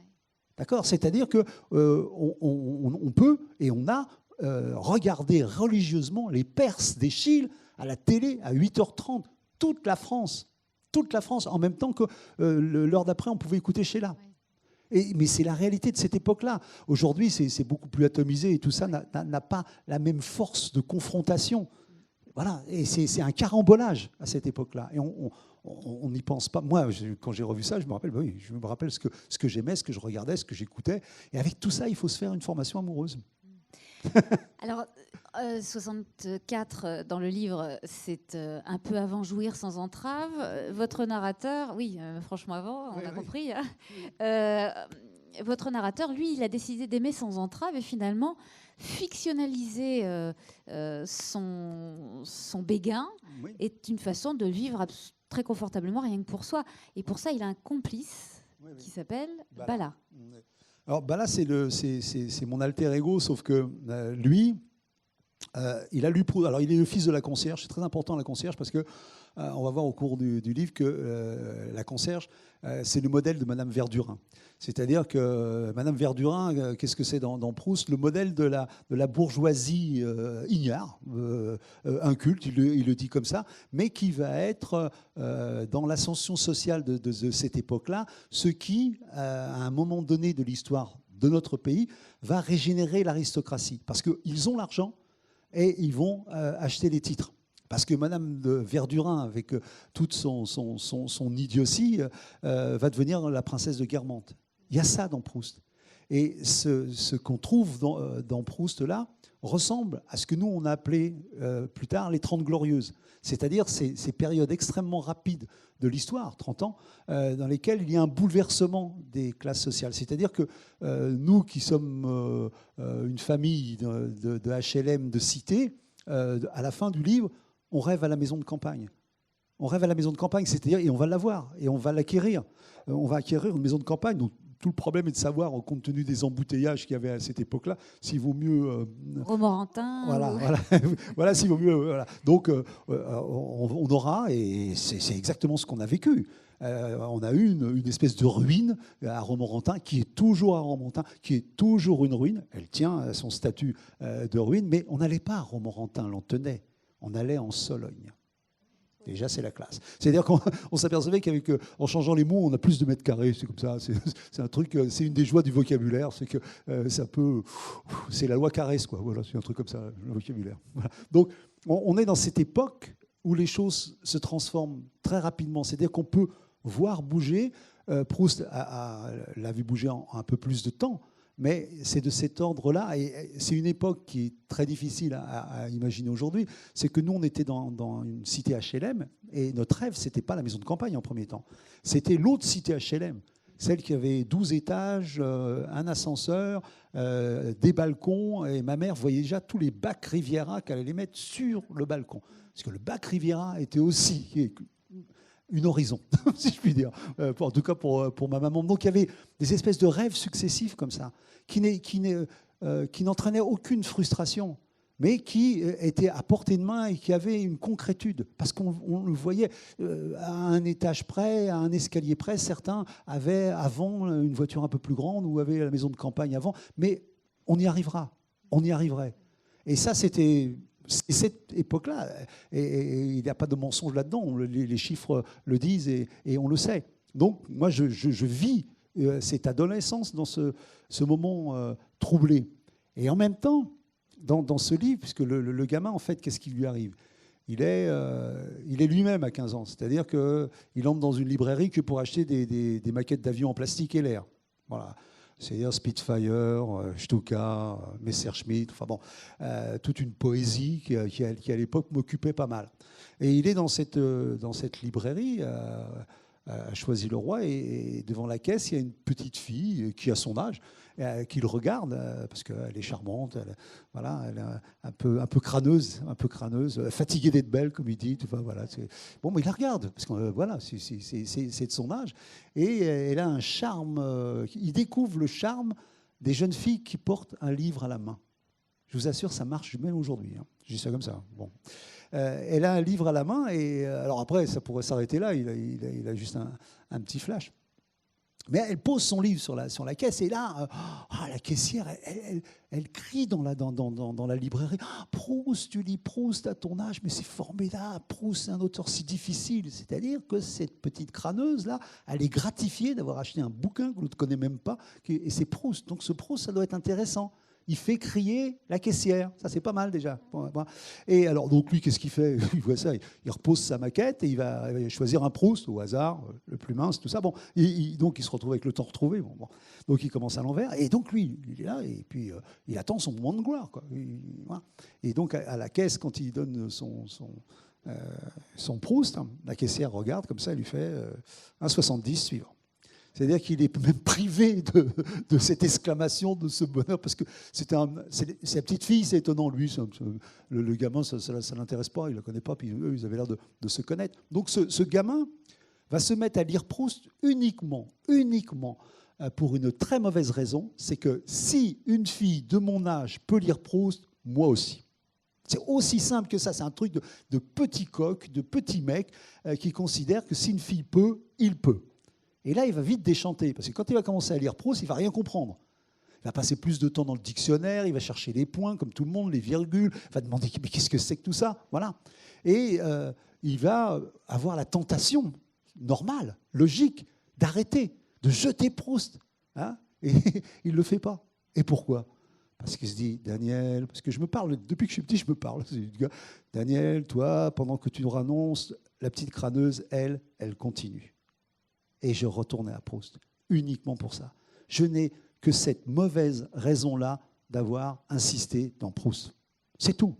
D'accord ? C'est-à-dire que on peut et on a regardé religieusement les Perses d'Échille à la télé à 8h30, toute la France, en même temps que l'heure d'après, on pouvait écouter Sheila. Mais c'est la réalité de cette époque-là. Aujourd'hui, c'est beaucoup plus atomisé et tout ça n'a pas la même force de confrontation. Voilà, et c'est un carambolage à cette époque-là. Et on n'y pense pas. Moi, quand j'ai revu ça, je me rappelle ce que j'aimais, ce que je regardais, ce que j'écoutais. Et avec tout ça, il faut se faire une formation amoureuse. Alors, 64 dans le livre, c'est un peu avant Jouir sans entrave. Votre narrateur, oui, franchement avant, on a compris. Votre narrateur, lui, il a décidé d'aimer sans entrave et finalement fictionnaliser son béguin est une façon de vivre très confortablement, rien que pour soi. Et pour ça, il a un complice qui s'appelle Bala. Alors Bala, c'est mon alter ego, sauf que lui, il a lu Proust. Alors il est le fils de la concierge, c'est très important la concierge parce que on va voir au cours du livre que la concierge, c'est le modèle de Madame Verdurin. C'est-à-dire que Madame Verdurin, qu'est-ce que c'est dans Proust ? Le modèle de la bourgeoisie ignare, inculte, il le dit comme ça, mais qui va être dans l'ascension sociale de cette époque-là, ce qui, à un moment donné de l'histoire de notre pays, va régénérer l'aristocratie. Parce qu'ils ont l'argent et ils vont acheter les titres. Parce que Madame de Verdurin, avec toute son idiotie, va devenir la princesse de Guermantes. Il y a ça dans Proust. Et ce qu'on trouve dans Proust, là, ressemble à ce que nous, on a appelé plus tard les 30 Glorieuses. C'est-à-dire ces périodes extrêmement rapides de l'histoire, 30 ans, dans lesquelles il y a un bouleversement des classes sociales. C'est-à-dire que nous, qui sommes une famille de HLM de cité, à la fin du livre, on rêve à la maison de campagne. On rêve à la maison de campagne, c'est-à-dire, et on va l'avoir, et on va l'acquérir. On va acquérir une maison de campagne. Donc, tout le problème est de savoir, compte tenu des embouteillages qu'il y avait à cette époque-là, s'il vaut mieux... Romorantin. Voilà, s'il vaut mieux... Voilà. Donc, on aura, et c'est exactement ce qu'on a vécu. On a eu une espèce de ruine à Romorantin, qui est toujours à Romorantin, qui est toujours une ruine. Elle tient à son statut de ruine, mais on n'allait pas à Romorantin, l'on tenait. On allait en Sologne. Déjà, c'est la classe. C'est-à-dire qu'on s'apercevait qu'en changeant les mots, on a plus de mètres carrés. C'est comme ça. C'est un truc. C'est une des joies du vocabulaire. C'est que ça peut. C'est la loi Carrès, quoi. Voilà, c'est un truc comme ça, le vocabulaire. Voilà. Donc, on est dans cette époque où les choses se transforment très rapidement. C'est-à-dire qu'on peut voir bouger. Proust l'a vu bouger en un peu plus de temps. Mais c'est de cet ordre-là, et c'est une époque qui est très difficile à imaginer aujourd'hui. C'est que nous, on était dans une cité HLM, et notre rêve, c'était pas la maison de campagne en premier temps. C'était l'autre cité HLM, celle qui avait 12 étages, un ascenseur, des balcons, et ma mère voyait déjà tous les bacs Riviera qu'elle allait mettre sur le balcon. Parce que le bac Riviera était aussi une horizon, si je puis dire, en tout cas pour ma maman. Donc il y avait des espèces de rêves successifs comme ça, qui n'entraînaient aucune frustration, mais qui étaient à portée de main et qui avaient une concrétude, parce qu'on le voyait à un étage près, à un escalier près. Certains avaient avant une voiture un peu plus grande ou avaient la maison de campagne avant, mais on y arrivera, on y arriverait. Et ça, c'était... C'est cette époque-là, et il n'y a pas de mensonge là-dedans, les chiffres le disent et on le sait. Donc moi, je vis cette adolescence dans ce moment troublé. Et en même temps, dans ce livre, puisque le gamin, en fait, qu'est-ce qui lui arrive ? Il est lui-même à 15 ans, c'est-à-dire qu'il entre dans une librairie que pour acheter des maquettes d'avions en plastique et l'air. Voilà. C'est-à-dire Spitfire, Stuka, Messerschmitt, enfin bon, toute une poésie qui à l'époque m'occupait pas mal. Et il est dans cette librairie à Choisy-le-Roi, et devant la caisse, il y a une petite fille qui a son âge, qui le regarde, parce qu'elle est charmante, elle est un peu crâneuse, fatiguée d'être belle, comme il dit. Enfin, voilà, bon, mais il la regarde, parce que voilà, c'est de son âge. Et elle a un charme, il découvre le charme des jeunes filles qui portent un livre à la main. Je vous assure, ça marche même aujourd'hui. Hein. Je dis ça comme ça. Bon. Elle a un livre à la main, et alors après, ça pourrait s'arrêter là, il a juste un petit flash. Mais elle pose son livre sur la caisse, et là, la caissière, elle crie dans la librairie. Proust, tu lis Proust à ton âge, mais c'est formidable. Proust, c'est un auteur si difficile. C'est-à-dire que cette petite crâneuse-là, elle est gratifiée d'avoir acheté un bouquin que l'on ne connaît même pas, et c'est Proust. Donc ce Proust, ça doit être intéressant. Il fait crier la caissière. Ça, c'est pas mal déjà. Et alors, donc lui, qu'est-ce qu'il fait ? Il voit ça, il repose sa maquette et il va choisir un Proust au hasard, le plus mince, tout ça. Bon, donc il se retrouve avec le temps retrouvé. Bon. Donc il commence à l'envers. Et donc lui, il est là et puis il attend son moment de gloire, quoi. Voilà. Et donc à la caisse, quand il donne son Proust, la caissière regarde comme ça, elle lui fait 1,70 suivant. C'est-à-dire qu'il est même privé de cette exclamation, de ce bonheur, parce que c'est la petite fille, c'est étonnant. Lui, le gamin, ça ne l'intéresse pas, il ne la connaît pas, puis eux, ils avaient l'air de se connaître. Donc ce gamin va se mettre à lire Proust uniquement pour une très mauvaise raison, c'est que si une fille de mon âge peut lire Proust, moi aussi. C'est aussi simple que ça, c'est un truc de petit coq, de petit mec qui considère que si une fille peut, il peut. Et là, il va vite déchanter, parce que quand il va commencer à lire Proust, il ne va rien comprendre. Il va passer plus de temps dans le dictionnaire, il va chercher les points, comme tout le monde, les virgules, il va demander mais qu'est-ce que c'est que tout ça, voilà. Et il va avoir la tentation normale, logique, d'arrêter, de jeter Proust. Hein, et il ne le fait pas. Et pourquoi ? Parce qu'il se dit, Daniel, parce que je me parle, depuis que je suis petit, je me parle. Daniel, toi, pendant que tu nous annonces, la petite crâneuse, elle continue. Et je retournais à Proust, uniquement pour ça. Je n'ai que cette mauvaise raison-là d'avoir insisté dans Proust. C'est tout.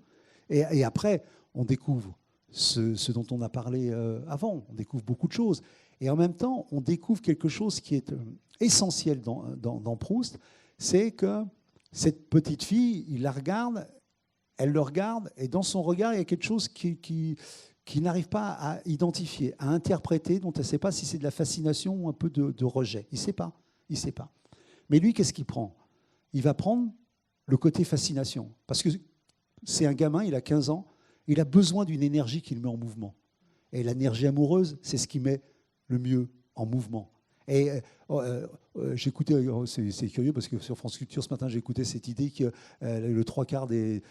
Et après, on découvre ce dont on a parlé avant. On découvre beaucoup de choses. Et en même temps, on découvre quelque chose qui est essentiel dans Proust, c'est que cette petite fille, il la regarde, elle le regarde, et dans son regard, il y a quelque chose qui n'arrive pas à identifier, à interpréter, dont elle ne sait pas si c'est de la fascination ou un peu de rejet. Il ne sait pas. Mais lui, qu'est-ce qu'il prend ? Il va prendre le côté fascination. Parce que c'est un gamin, il a 15 ans, il a besoin d'une énergie qui le met en mouvement. Et l'énergie amoureuse, c'est ce qui met le mieux en mouvement. Et j'écoutais, c'est curieux parce que sur France Culture ce matin, j'écoutais cette idée que le trois quarts des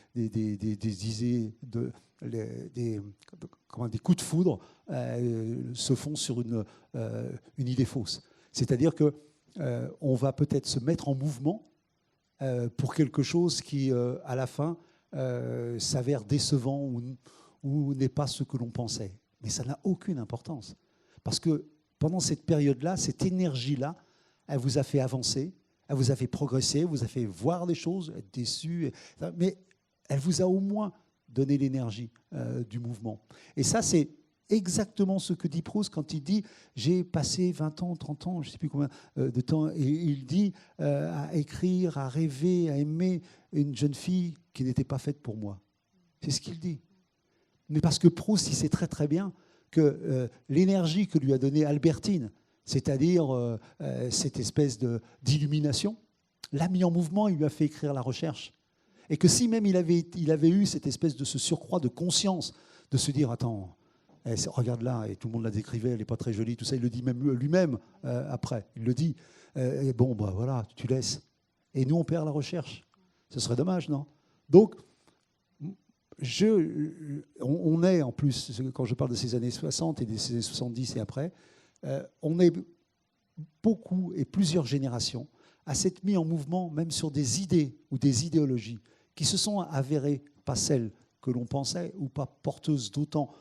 coups de foudre se font sur une idée fausse. C'est-à-dire que on va peut-être se mettre en mouvement pour quelque chose qui, à la fin, s'avère décevant ou n'est pas ce que l'on pensait. Mais ça n'a aucune importance. Parce que pendant cette période-là, cette énergie-là, elle vous a fait avancer, elle vous a fait progresser, vous a fait voir des choses, être déçu, mais elle vous a au moins donné l'énergie du mouvement. Et ça, c'est exactement ce que dit Proust quand il dit « j'ai passé 20 ans, 30 ans, je ne sais plus combien de temps », et il dit à écrire, à rêver, à aimer une jeune fille qui n'était pas faite pour moi. C'est ce qu'il dit. Mais parce que Proust, il sait très très bien que l'énergie que lui a donnée Albertine, c'est-à-dire cette espèce d'illumination, l'a mis en mouvement, il lui a fait écrire La Recherche. Et que si même il avait eu cette espèce de ce surcroît de conscience, de se dire « attends, regarde là », et tout le monde la décrivait, elle n'est pas très jolie, tout ça, il le dit même lui-même après, il le dit. Et bon, bah voilà, tu laisses. Et nous, on perd La Recherche. Ce serait dommage, non? Donc, on est, en plus, quand je parle de ces années 60 et des années 70 et après, on est beaucoup et plusieurs générations à s'être mis en mouvement, même sur des idées ou des idéologies qui se sont avérées pas celles que l'on pensait ou pas porteuses d'autant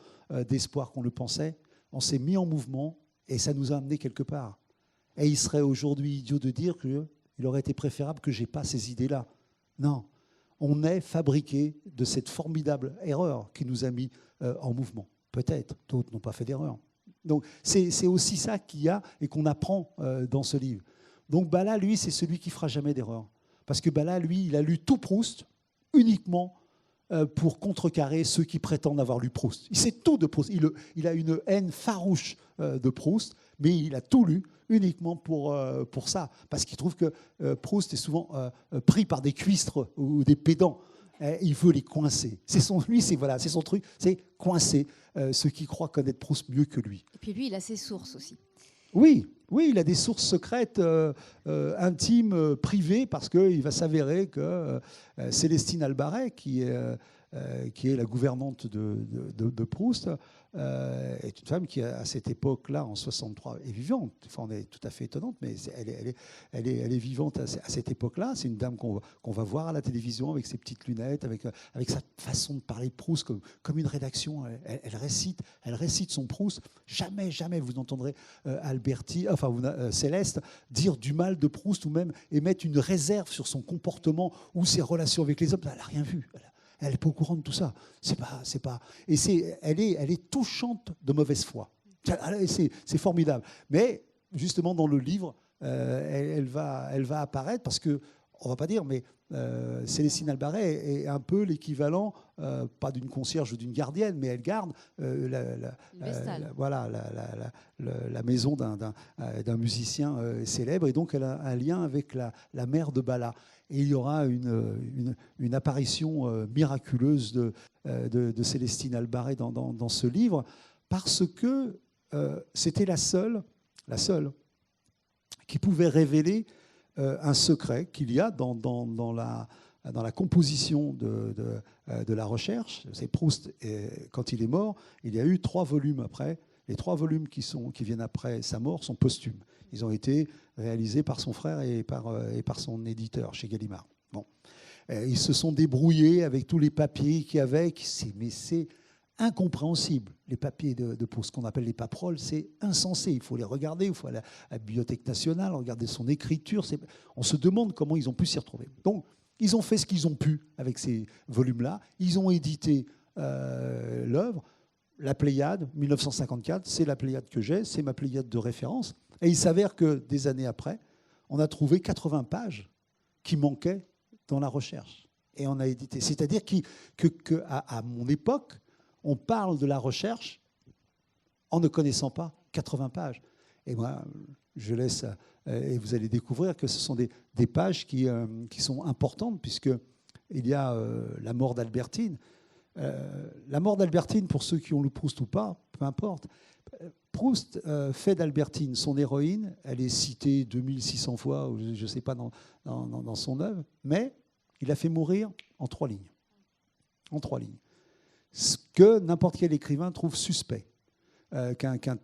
d'espoir qu'on le pensait. On s'est mis en mouvement et ça nous a amené quelque part. Et il serait aujourd'hui idiot de dire qu'il aurait été préférable que je n'ai pas ces idées-là. Non. On est fabriqué de cette formidable erreur qui nous a mis en mouvement. Peut-être, d'autres n'ont pas fait d'erreur. Donc c'est aussi ça qu'il y a et qu'on apprend dans ce livre. Donc Bala, lui, c'est celui qui ne fera jamais d'erreur. Parce que Bala, lui, il a lu tout Proust uniquement pour contrecarrer ceux qui prétendent avoir lu Proust. Il sait tout de Proust. Il a une haine farouche de Proust, mais il a tout lu uniquement pour ça. Parce qu'il trouve que Proust est souvent pris par des cuistres ou des pédants. Il veut les coincer. C'est son truc, c'est coincer ceux qui croient connaître Proust mieux que lui. Et puis lui, il a ses sources aussi. Oui, il a des sources secrètes, intimes, privées, parce qu'il va s'avérer que Célestine Albaret, qui est la gouvernante de Proust, est une femme qui, à cette époque-là, en 63, est vivante. Enfin, on est tout à fait étonnante, mais elle est vivante à cette époque-là. C'est une dame qu'on va voir à la télévision avec ses petites lunettes, avec sa façon de parler de Proust comme une rédaction. Elle récite son Proust. Jamais vous n'entendrez Céleste dire du mal de Proust ou même émettre une réserve sur son comportement ou ses relations avec les hommes. Elle n'a rien vu. Elle n'est pas au courant de tout ça. C'est pas. Et elle est touchante de mauvaise foi. C'est formidable. Mais justement dans le livre, elle va apparaître parce que on va pas dire, mais Célestine Albaret est un peu l'équivalent, pas d'une concierge ou d'une gardienne, mais elle garde la maison d'un musicien célèbre, et donc elle a un lien avec la mère de Bala. Et il y aura une apparition miraculeuse de Célestine Albaret dans ce livre, parce que c'était la seule qui pouvait révéler un secret qu'il y a dans la composition de La Recherche. C'est Proust, quand il est mort, il y a eu 3 volumes après. Les 3 volumes qui viennent après sa mort sont posthumes. Ils ont été réalisés par son frère et par son éditeur chez Gallimard. Bon. Ils se sont débrouillés avec tous les papiers qu'il y avait. Mais c'est incompréhensible, les papiers pour ce qu'on appelle les paperoles, c'est insensé. Il faut les regarder, il faut aller à la Bibliothèque nationale, regarder son écriture. On se demande comment ils ont pu s'y retrouver. Donc, ils ont fait ce qu'ils ont pu avec ces volumes-là. Ils ont édité l'œuvre. La Pléiade, 1954, c'est la Pléiade que j'ai, c'est ma Pléiade de référence. Et il s'avère que des années après, on a trouvé 80 pages qui manquaient dans La Recherche. Et on a édité. C'est-à-dire qu'à mon époque, on parle de La Recherche en ne connaissant pas 80 pages. Et moi, je laisse, et vous allez découvrir que ce sont des pages qui sont importantes, puisqu'il y a la mort d'Albertine. La mort d'Albertine, pour ceux qui ont lu Proust ou pas, peu importe, Proust fait d'Albertine son héroïne. Elle est citée 2600 fois, ou je ne sais pas, dans son œuvre, mais il a fait mourir en 3 lignes. En 3 lignes. Ce que n'importe quel écrivain trouve suspect. Qu'une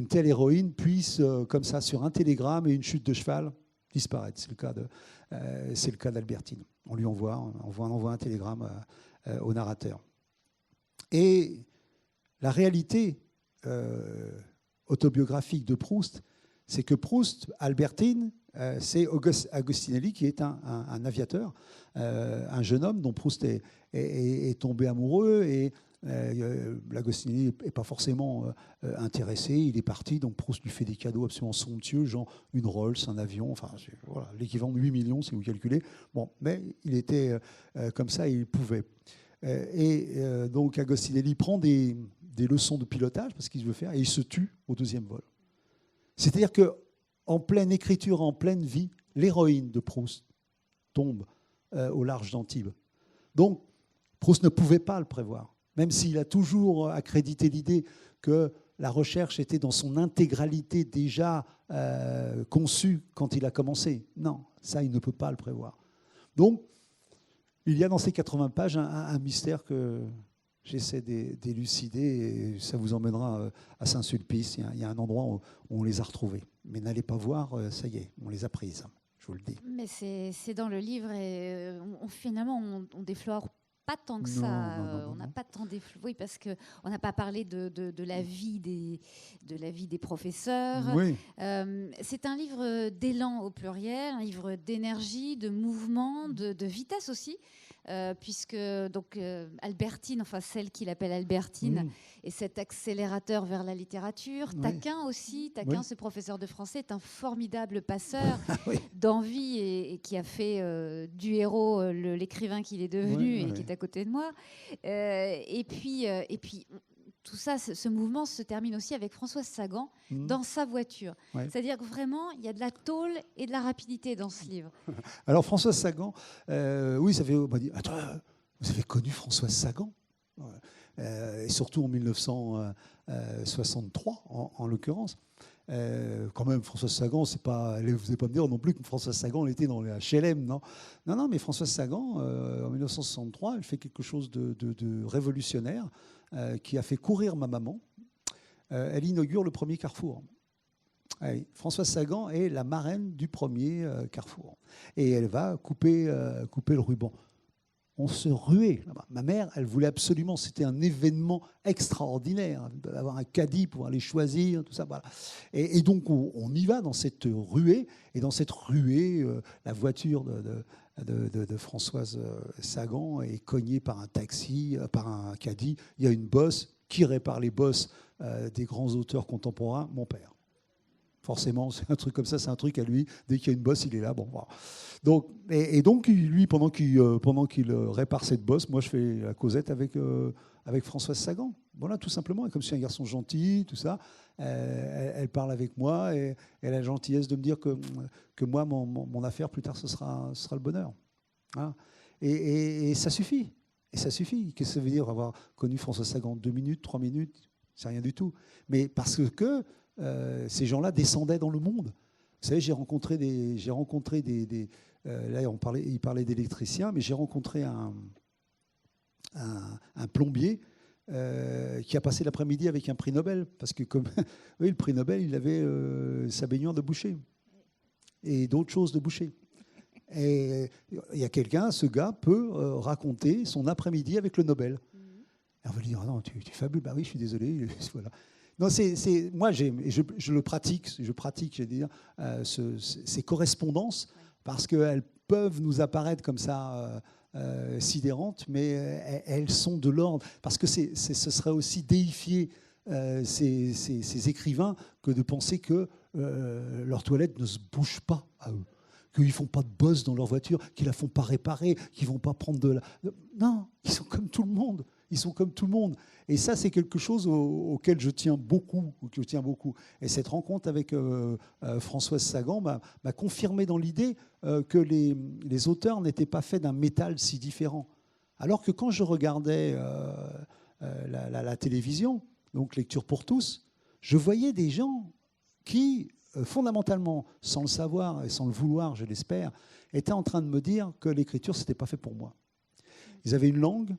telle héroïne puisse, comme ça, sur un télégramme et une chute de cheval, disparaître. C'est le cas d'Albertine. On lui envoie un télégramme au narrateur. Et la réalité autobiographique de Proust, c'est que Proust, Albertine, c'est Agostinelli qui est un aviateur, un jeune homme dont Proust est tombé amoureux, et l'Agostinelli n'est pas forcément intéressé. Il est parti, donc Proust lui fait des cadeaux absolument somptueux, genre une Rolls, un avion, enfin voilà, l'équivalent de 8 millions si vous calculez. Bon, mais il était comme ça, il pouvait. Donc Agostinelli prend des leçons de pilotage parce qu'il veut faire, et il se tue au 2e vol. C'est-à-dire qu'en pleine écriture, en pleine vie, l'héroïne de Proust tombe au large d'Antibes. Donc Proust ne pouvait pas le prévoir, même s'il a toujours accrédité l'idée que la recherche était dans son intégralité déjà conçue quand il a commencé. Non, ça, il ne peut pas le prévoir. Donc, il y a dans ces 80 pages un mystère que j'essaie d'élucider, et ça vous emmènera à Saint-Sulpice. Il y a un endroit où on les a retrouvés. Mais n'allez pas voir, ça y est, on les a prises, je vous le dis. Mais c'est dans le livre, et finalement, on déflore pas tant que ça. On n'a pas tant défloré. Oui, parce qu'on n'a pas parlé de la vie des professeurs. Oui. C'est un livre d'élan au pluriel, un livre d'énergie, de mouvement, de vitesse aussi. Puisque donc Albertine, enfin celle qu'il appelle Albertine, est cet accélérateur vers la littérature. Oui. Taquin aussi, ce professeur de français, est un formidable passeur d'envie, et qui a fait du héros l'écrivain qu'il est devenu, et qui est à côté de moi. Et puis tout ça, ce mouvement se termine aussi avec Françoise Sagan dans sa voiture. Ouais. C'est-à-dire que vraiment, il y a de la tôle et de la rapidité dans ce livre. Alors Françoise Sagan, oui, ça fait... vous avez connu Françoise Sagan, et surtout en 1963, en l'occurrence. Quand même, Françoise Sagan, c'est pas, vous n'allez pas me dire non plus que Françoise Sagan elle était dans les HLM, non, mais Françoise Sagan, en 1963, elle fait quelque chose de révolutionnaire, qui a fait courir ma maman. Elle inaugure le premier carrefour. Oui, Françoise Sagan est la marraine du premier carrefour. Et elle va couper le ruban. On se ruait là-bas. Ma mère, elle voulait absolument, c'était un événement extraordinaire, d'avoir un caddie pour aller choisir, tout ça. Voilà. Et donc, on y va dans cette ruée. Et dans cette ruée, la voiture de Françoise Sagan est cognée par un taxi, par un caddie. Il y a une bosse. Qui répare les bosses des grands auteurs contemporains? Mon père. Forcément, c'est un truc comme ça, c'est un truc à lui. Dès qu'il y a une bosse, il est là. Bon, voilà. Donc, donc, lui, pendant qu'il répare cette bosse, moi, je fais la causette avec Françoise Sagan. Voilà, tout simplement. Et comme c'est un garçon gentil, tout ça, elle parle avec moi, et elle a la gentillesse de me dire que moi, mon affaire, plus tard, ce sera le bonheur. Hein. Et ça suffit. Et ça suffit. Qu'est-ce que ça veut dire avoir connu Françoise Sagan? 2 minutes, 3 minutes, c'est rien du tout. Mais parce que ces gens-là descendaient dans le monde. Vous savez, j'ai rencontré des là, il parlait d'électriciens, mais j'ai rencontré un plombier qui a passé l'après-midi avec un prix Nobel, parce que comme oui, le prix Nobel, il avait sa baignoire de boucher et d'autres choses de boucher. Et il y a ce gars peut raconter son après-midi avec le Nobel. Et on va lui dire, ah non, tu es fabuleux. Bah oui, je suis désolé. Voilà. Non, moi, je le pratique, je vais dire, ces correspondances, parce qu'elles peuvent nous apparaître comme ça sidérantes, mais elles sont de l'ordre, parce que ce serait aussi déifier ces écrivains que de penser que leur toilette ne se bouge pas à eux, qu'ils ne font pas de bosse dans leur voiture, qu'ils ne la font pas réparer, qu'ils ne vont pas prendre de la... Non, ils sont comme tout le monde. Ils sont comme tout le monde. Et ça, c'est quelque chose auquel je tiens beaucoup. Et cette rencontre avec Françoise Sagan m'a confirmé dans l'idée que les auteurs n'étaient pas faits d'un métal si différent. Alors que quand je regardais la télévision, donc Lecture pour tous, je voyais des gens qui, fondamentalement, sans le savoir et sans le vouloir, je l'espère, étaient en train de me dire que l'écriture, ce n'était pas fait pour moi. Ils avaient une langue,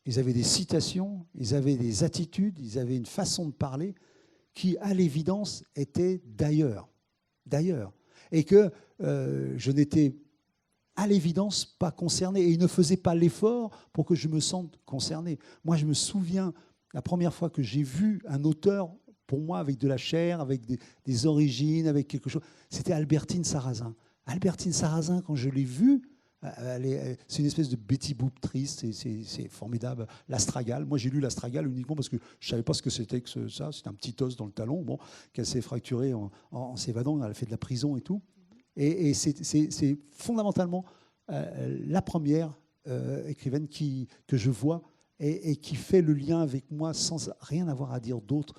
ils avaient des citations, ils avaient des attitudes, ils avaient une façon de parler qui, à l'évidence, était d'ailleurs. Et que je n'étais, à l'évidence, pas concerné. Et ils ne faisaient pas l'effort pour que je me sente concerné. Moi, je me souviens, la première fois que j'ai vu un auteur, pour moi, avec de la chair, avec des origines, avec quelque chose, c'était Albertine Sarrazin. Albertine Sarrazin, quand je l'ai vue, c'est une espèce de Betty Boop triste, c'est formidable. L'Astragale, moi j'ai lu l'Astragale uniquement parce que je ne savais pas ce que c'était que ça. C'était un petit os dans le talon, bon, qu'elle s'est fracturée en s'évadant, elle a fait de la prison et tout. Et c'est fondamentalement la première écrivaine que je vois et qui fait le lien avec moi sans rien avoir à dire d'autre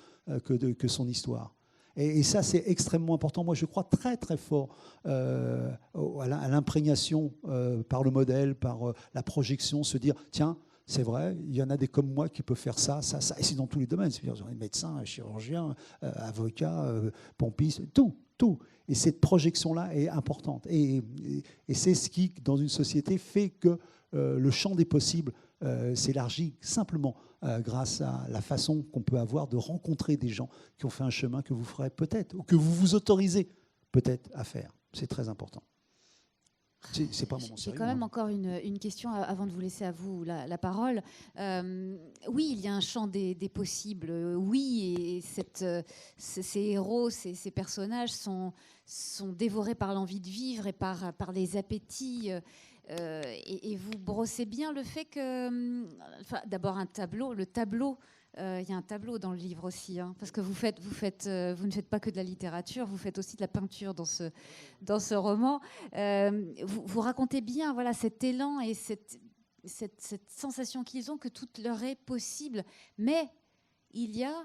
que son histoire. Et ça, c'est extrêmement important. Moi, je crois très, très fort à l'imprégnation par le modèle, par la projection, se dire, tiens, c'est vrai, il y en a des comme moi qui peuvent faire ça, ça, ça. Et c'est dans tous les domaines. C'est-à-dire, médecin, chirurgien, avocat, pompiste, tout. Et cette projection-là est importante. Et c'est ce qui, dans une société, fait que le champ des possibles s'élargit simplement grâce à la façon qu'on peut avoir de rencontrer des gens qui ont fait un chemin que vous ferez peut-être, ou que vous vous autorisez peut-être à faire. C'est très important. C'est pas un moment sérieux. J'ai quand même encore une question avant de vous laisser à vous la parole. Oui, il y a un champ des possibles. Oui, et ces héros, ces personnages sont dévorés par l'envie de vivre et par les appétits. Et vous brossez bien le fait que, d'abord le tableau. Il y a un tableau dans le livre aussi, hein, parce que vous ne faites pas que de la littérature, vous faites aussi de la peinture dans ce roman. Vous racontez bien, voilà, cet élan et cette sensation qu'ils ont que tout leur est possible, mais il y a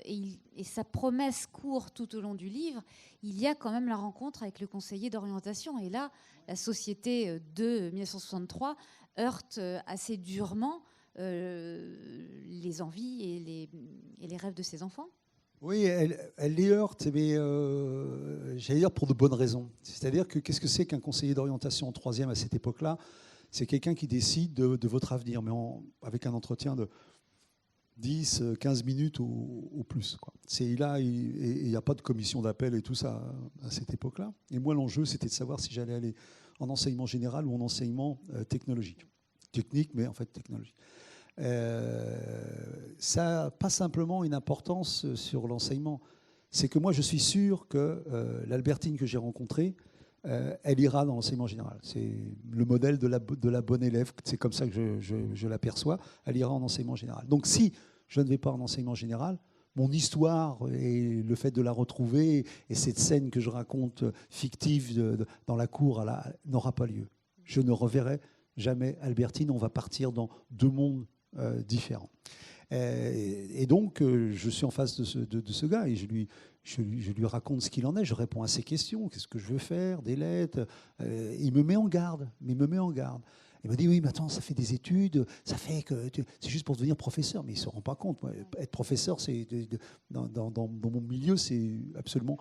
et sa promesse court tout au long du livre, il y a quand même la rencontre avec le conseiller d'orientation. Et là, la société de 1963 heurte assez durement les envies et les rêves de ses enfants. Oui, elle les heurte, mais j'allais dire pour de bonnes raisons. C'est-à-dire que qu'est-ce que c'est qu'un conseiller d'orientation en troisième à cette époque-là? C'est quelqu'un qui décide de votre avenir, mais avec un entretien de 10, 15 minutes au plus, quoi. Il n'y a pas de commission d'appel et tout ça à cette époque-là. Et moi, l'enjeu, c'était de savoir si j'allais aller en enseignement général ou en enseignement technologique. Technique, mais en fait technologique. Ça n'a pas simplement une importance sur l'enseignement. C'est que moi, je suis sûr que l'Albertine que j'ai rencontrée, elle ira dans l'enseignement général. C'est le modèle de la bonne élève. C'est comme ça que je l'aperçois. Elle ira en enseignement général. Donc si je ne vais pas en enseignement général, mon histoire et le fait de la retrouver et cette scène que je raconte fictive dans la cour n'aura pas lieu. Je ne reverrai jamais Albertine. On va partir dans deux mondes différents. Et donc, je suis en face de ce gars et je lui raconte ce qu'il en est. Je réponds à ses questions. Qu'est-ce que je veux faire? Des lettres. Il me met en garde. Il me dit, oui, mais attends, ça fait des études, ça fait que c'est juste pour devenir professeur. Mais il ne se rend pas compte. Moi, être professeur, dans mon milieu, c'est absolument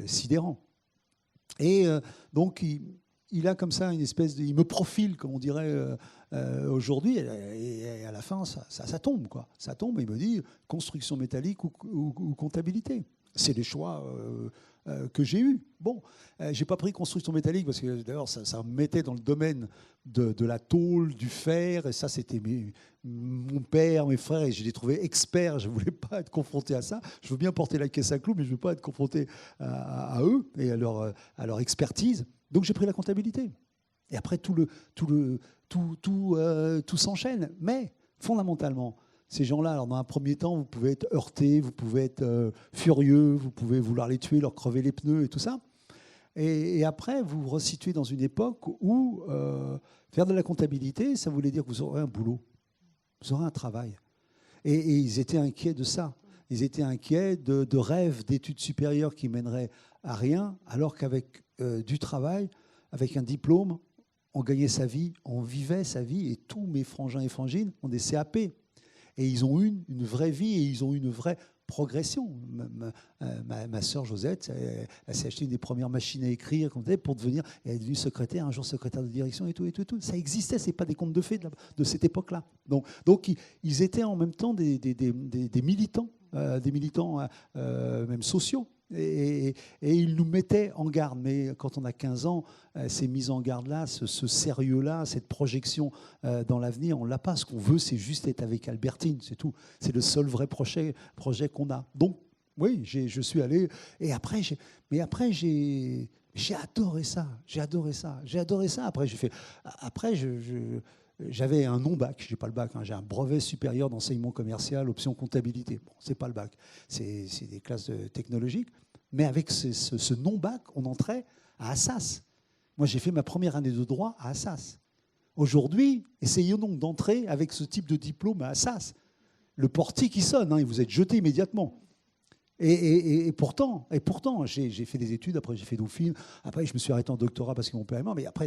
sidérant. Et donc, il a comme ça une espèce de... Il me profile, comme on dirait aujourd'hui, et à la fin, ça tombe, quoi. Ça tombe, et il me dit construction métallique ou comptabilité. C'est les choix que j'ai eus. Bon, j'ai pas pris construction métallique, parce que d'ailleurs, ça me mettait dans le domaine de la tôle, du fer, et ça, c'était mon père, mes frères, et je les trouvais experts. Je voulais pas être confronté à ça. Je veux bien porter la caisse à clous, mais je veux pas être confronté à eux et à leur expertise. Donc j'ai pris la comptabilité. Et après, tout s'enchaîne. Mais fondamentalement, ces gens-là, alors dans un premier temps, vous pouvez être heurté, vous pouvez être furieux, vous pouvez vouloir les tuer, leur crever les pneus et tout ça. Et après, vous vous resituez dans une époque où faire de la comptabilité, ça voulait dire que vous aurez un boulot, vous aurez un travail. Et ils étaient inquiets de ça. Ils étaient inquiets de rêves d'études supérieures qui mèneraient à rien, alors qu'avec du travail, avec un diplôme, on gagnait sa vie, on vivait sa vie, et tous mes frangins et frangines ont des CAP. Et ils ont eu une vraie vie et ils ont eu une vraie progression. Ma sœur Josette, elle s'est acheté une des premières machines à écrire pour devenir, elle est devenue secrétaire, un jour secrétaire de direction et tout, et tout, et tout. Ça existait, c'est pas des contes de fées de cette époque-là. Donc ils étaient en même temps des militants, même sociaux. Et ils nous mettaient en garde. Mais quand on a 15 ans, ces mises en garde-là, ce sérieux-là, cette projection dans l'avenir, on ne l'a pas. Ce qu'on veut, c'est juste être avec Albertine, c'est tout. C'est le seul vrai projet qu'on a. Donc, oui, je suis allé. Et après, j'ai adoré ça. J'ai adoré ça. Après, j'avais un non-bac, je n'ai pas le bac, j'ai un brevet supérieur d'enseignement commercial, option comptabilité. Bon, ce n'est pas le bac, c'est des classes technologiques. Mais avec ce non-bac, on entrait à Assas. Moi, j'ai fait ma première année de droit à Assas. Aujourd'hui, essayons donc d'entrer avec ce type de diplôme à Assas. Le portier qui sonne, et vous êtes jeté immédiatement. Et pourtant, j'ai fait des études, après j'ai fait Dauphine, après je me suis arrêté en doctorat parce que mon père est mort, mais après,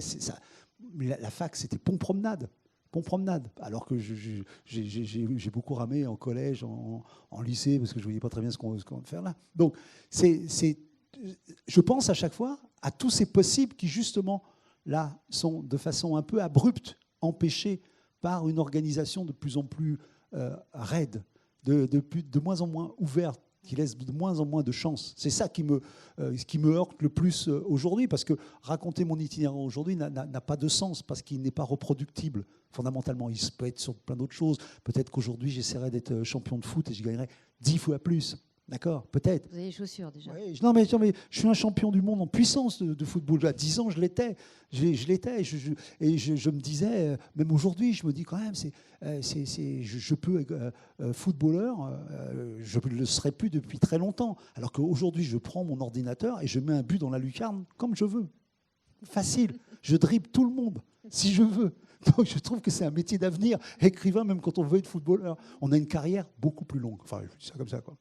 la fac, c'était Pont-Promenade, alors que j'ai beaucoup ramé en collège, en lycée, parce que je ne voyais pas très bien ce qu'on va faire là. Donc, je pense à chaque fois à tous ces possibles qui, justement, là, sont de façon un peu abrupte, empêchés par une organisation de plus en plus raide, de moins en moins ouverte, qui laisse de moins en moins de chance. C'est ça qui me heurte le plus aujourd'hui, parce que raconter mon itinéraire aujourd'hui n'a pas de sens, parce qu'il n'est pas reproductible. Fondamentalement, il se peut être sur plein d'autres choses. Peut-être qu'aujourd'hui, j'essaierai d'être champion de foot et je gagnerai 10 fois plus. D'accord, peut-être. Vous avez les chaussures déjà. Oui, non, mais je suis un champion du monde en puissance de football. À 10 ans, je l'étais. Je l'étais. Et je me disais, même aujourd'hui, je me dis quand même, je peux être footballeur, je ne le serais plus depuis très longtemps. Alors qu'aujourd'hui, je prends mon ordinateur et je mets un but dans la lucarne comme je veux. Facile. Je dribble tout le monde, si je veux. Donc je trouve que c'est un métier d'avenir. Écrivain, même quand on veut être footballeur, on a une carrière beaucoup plus longue. Enfin, je dis ça comme ça, quoi.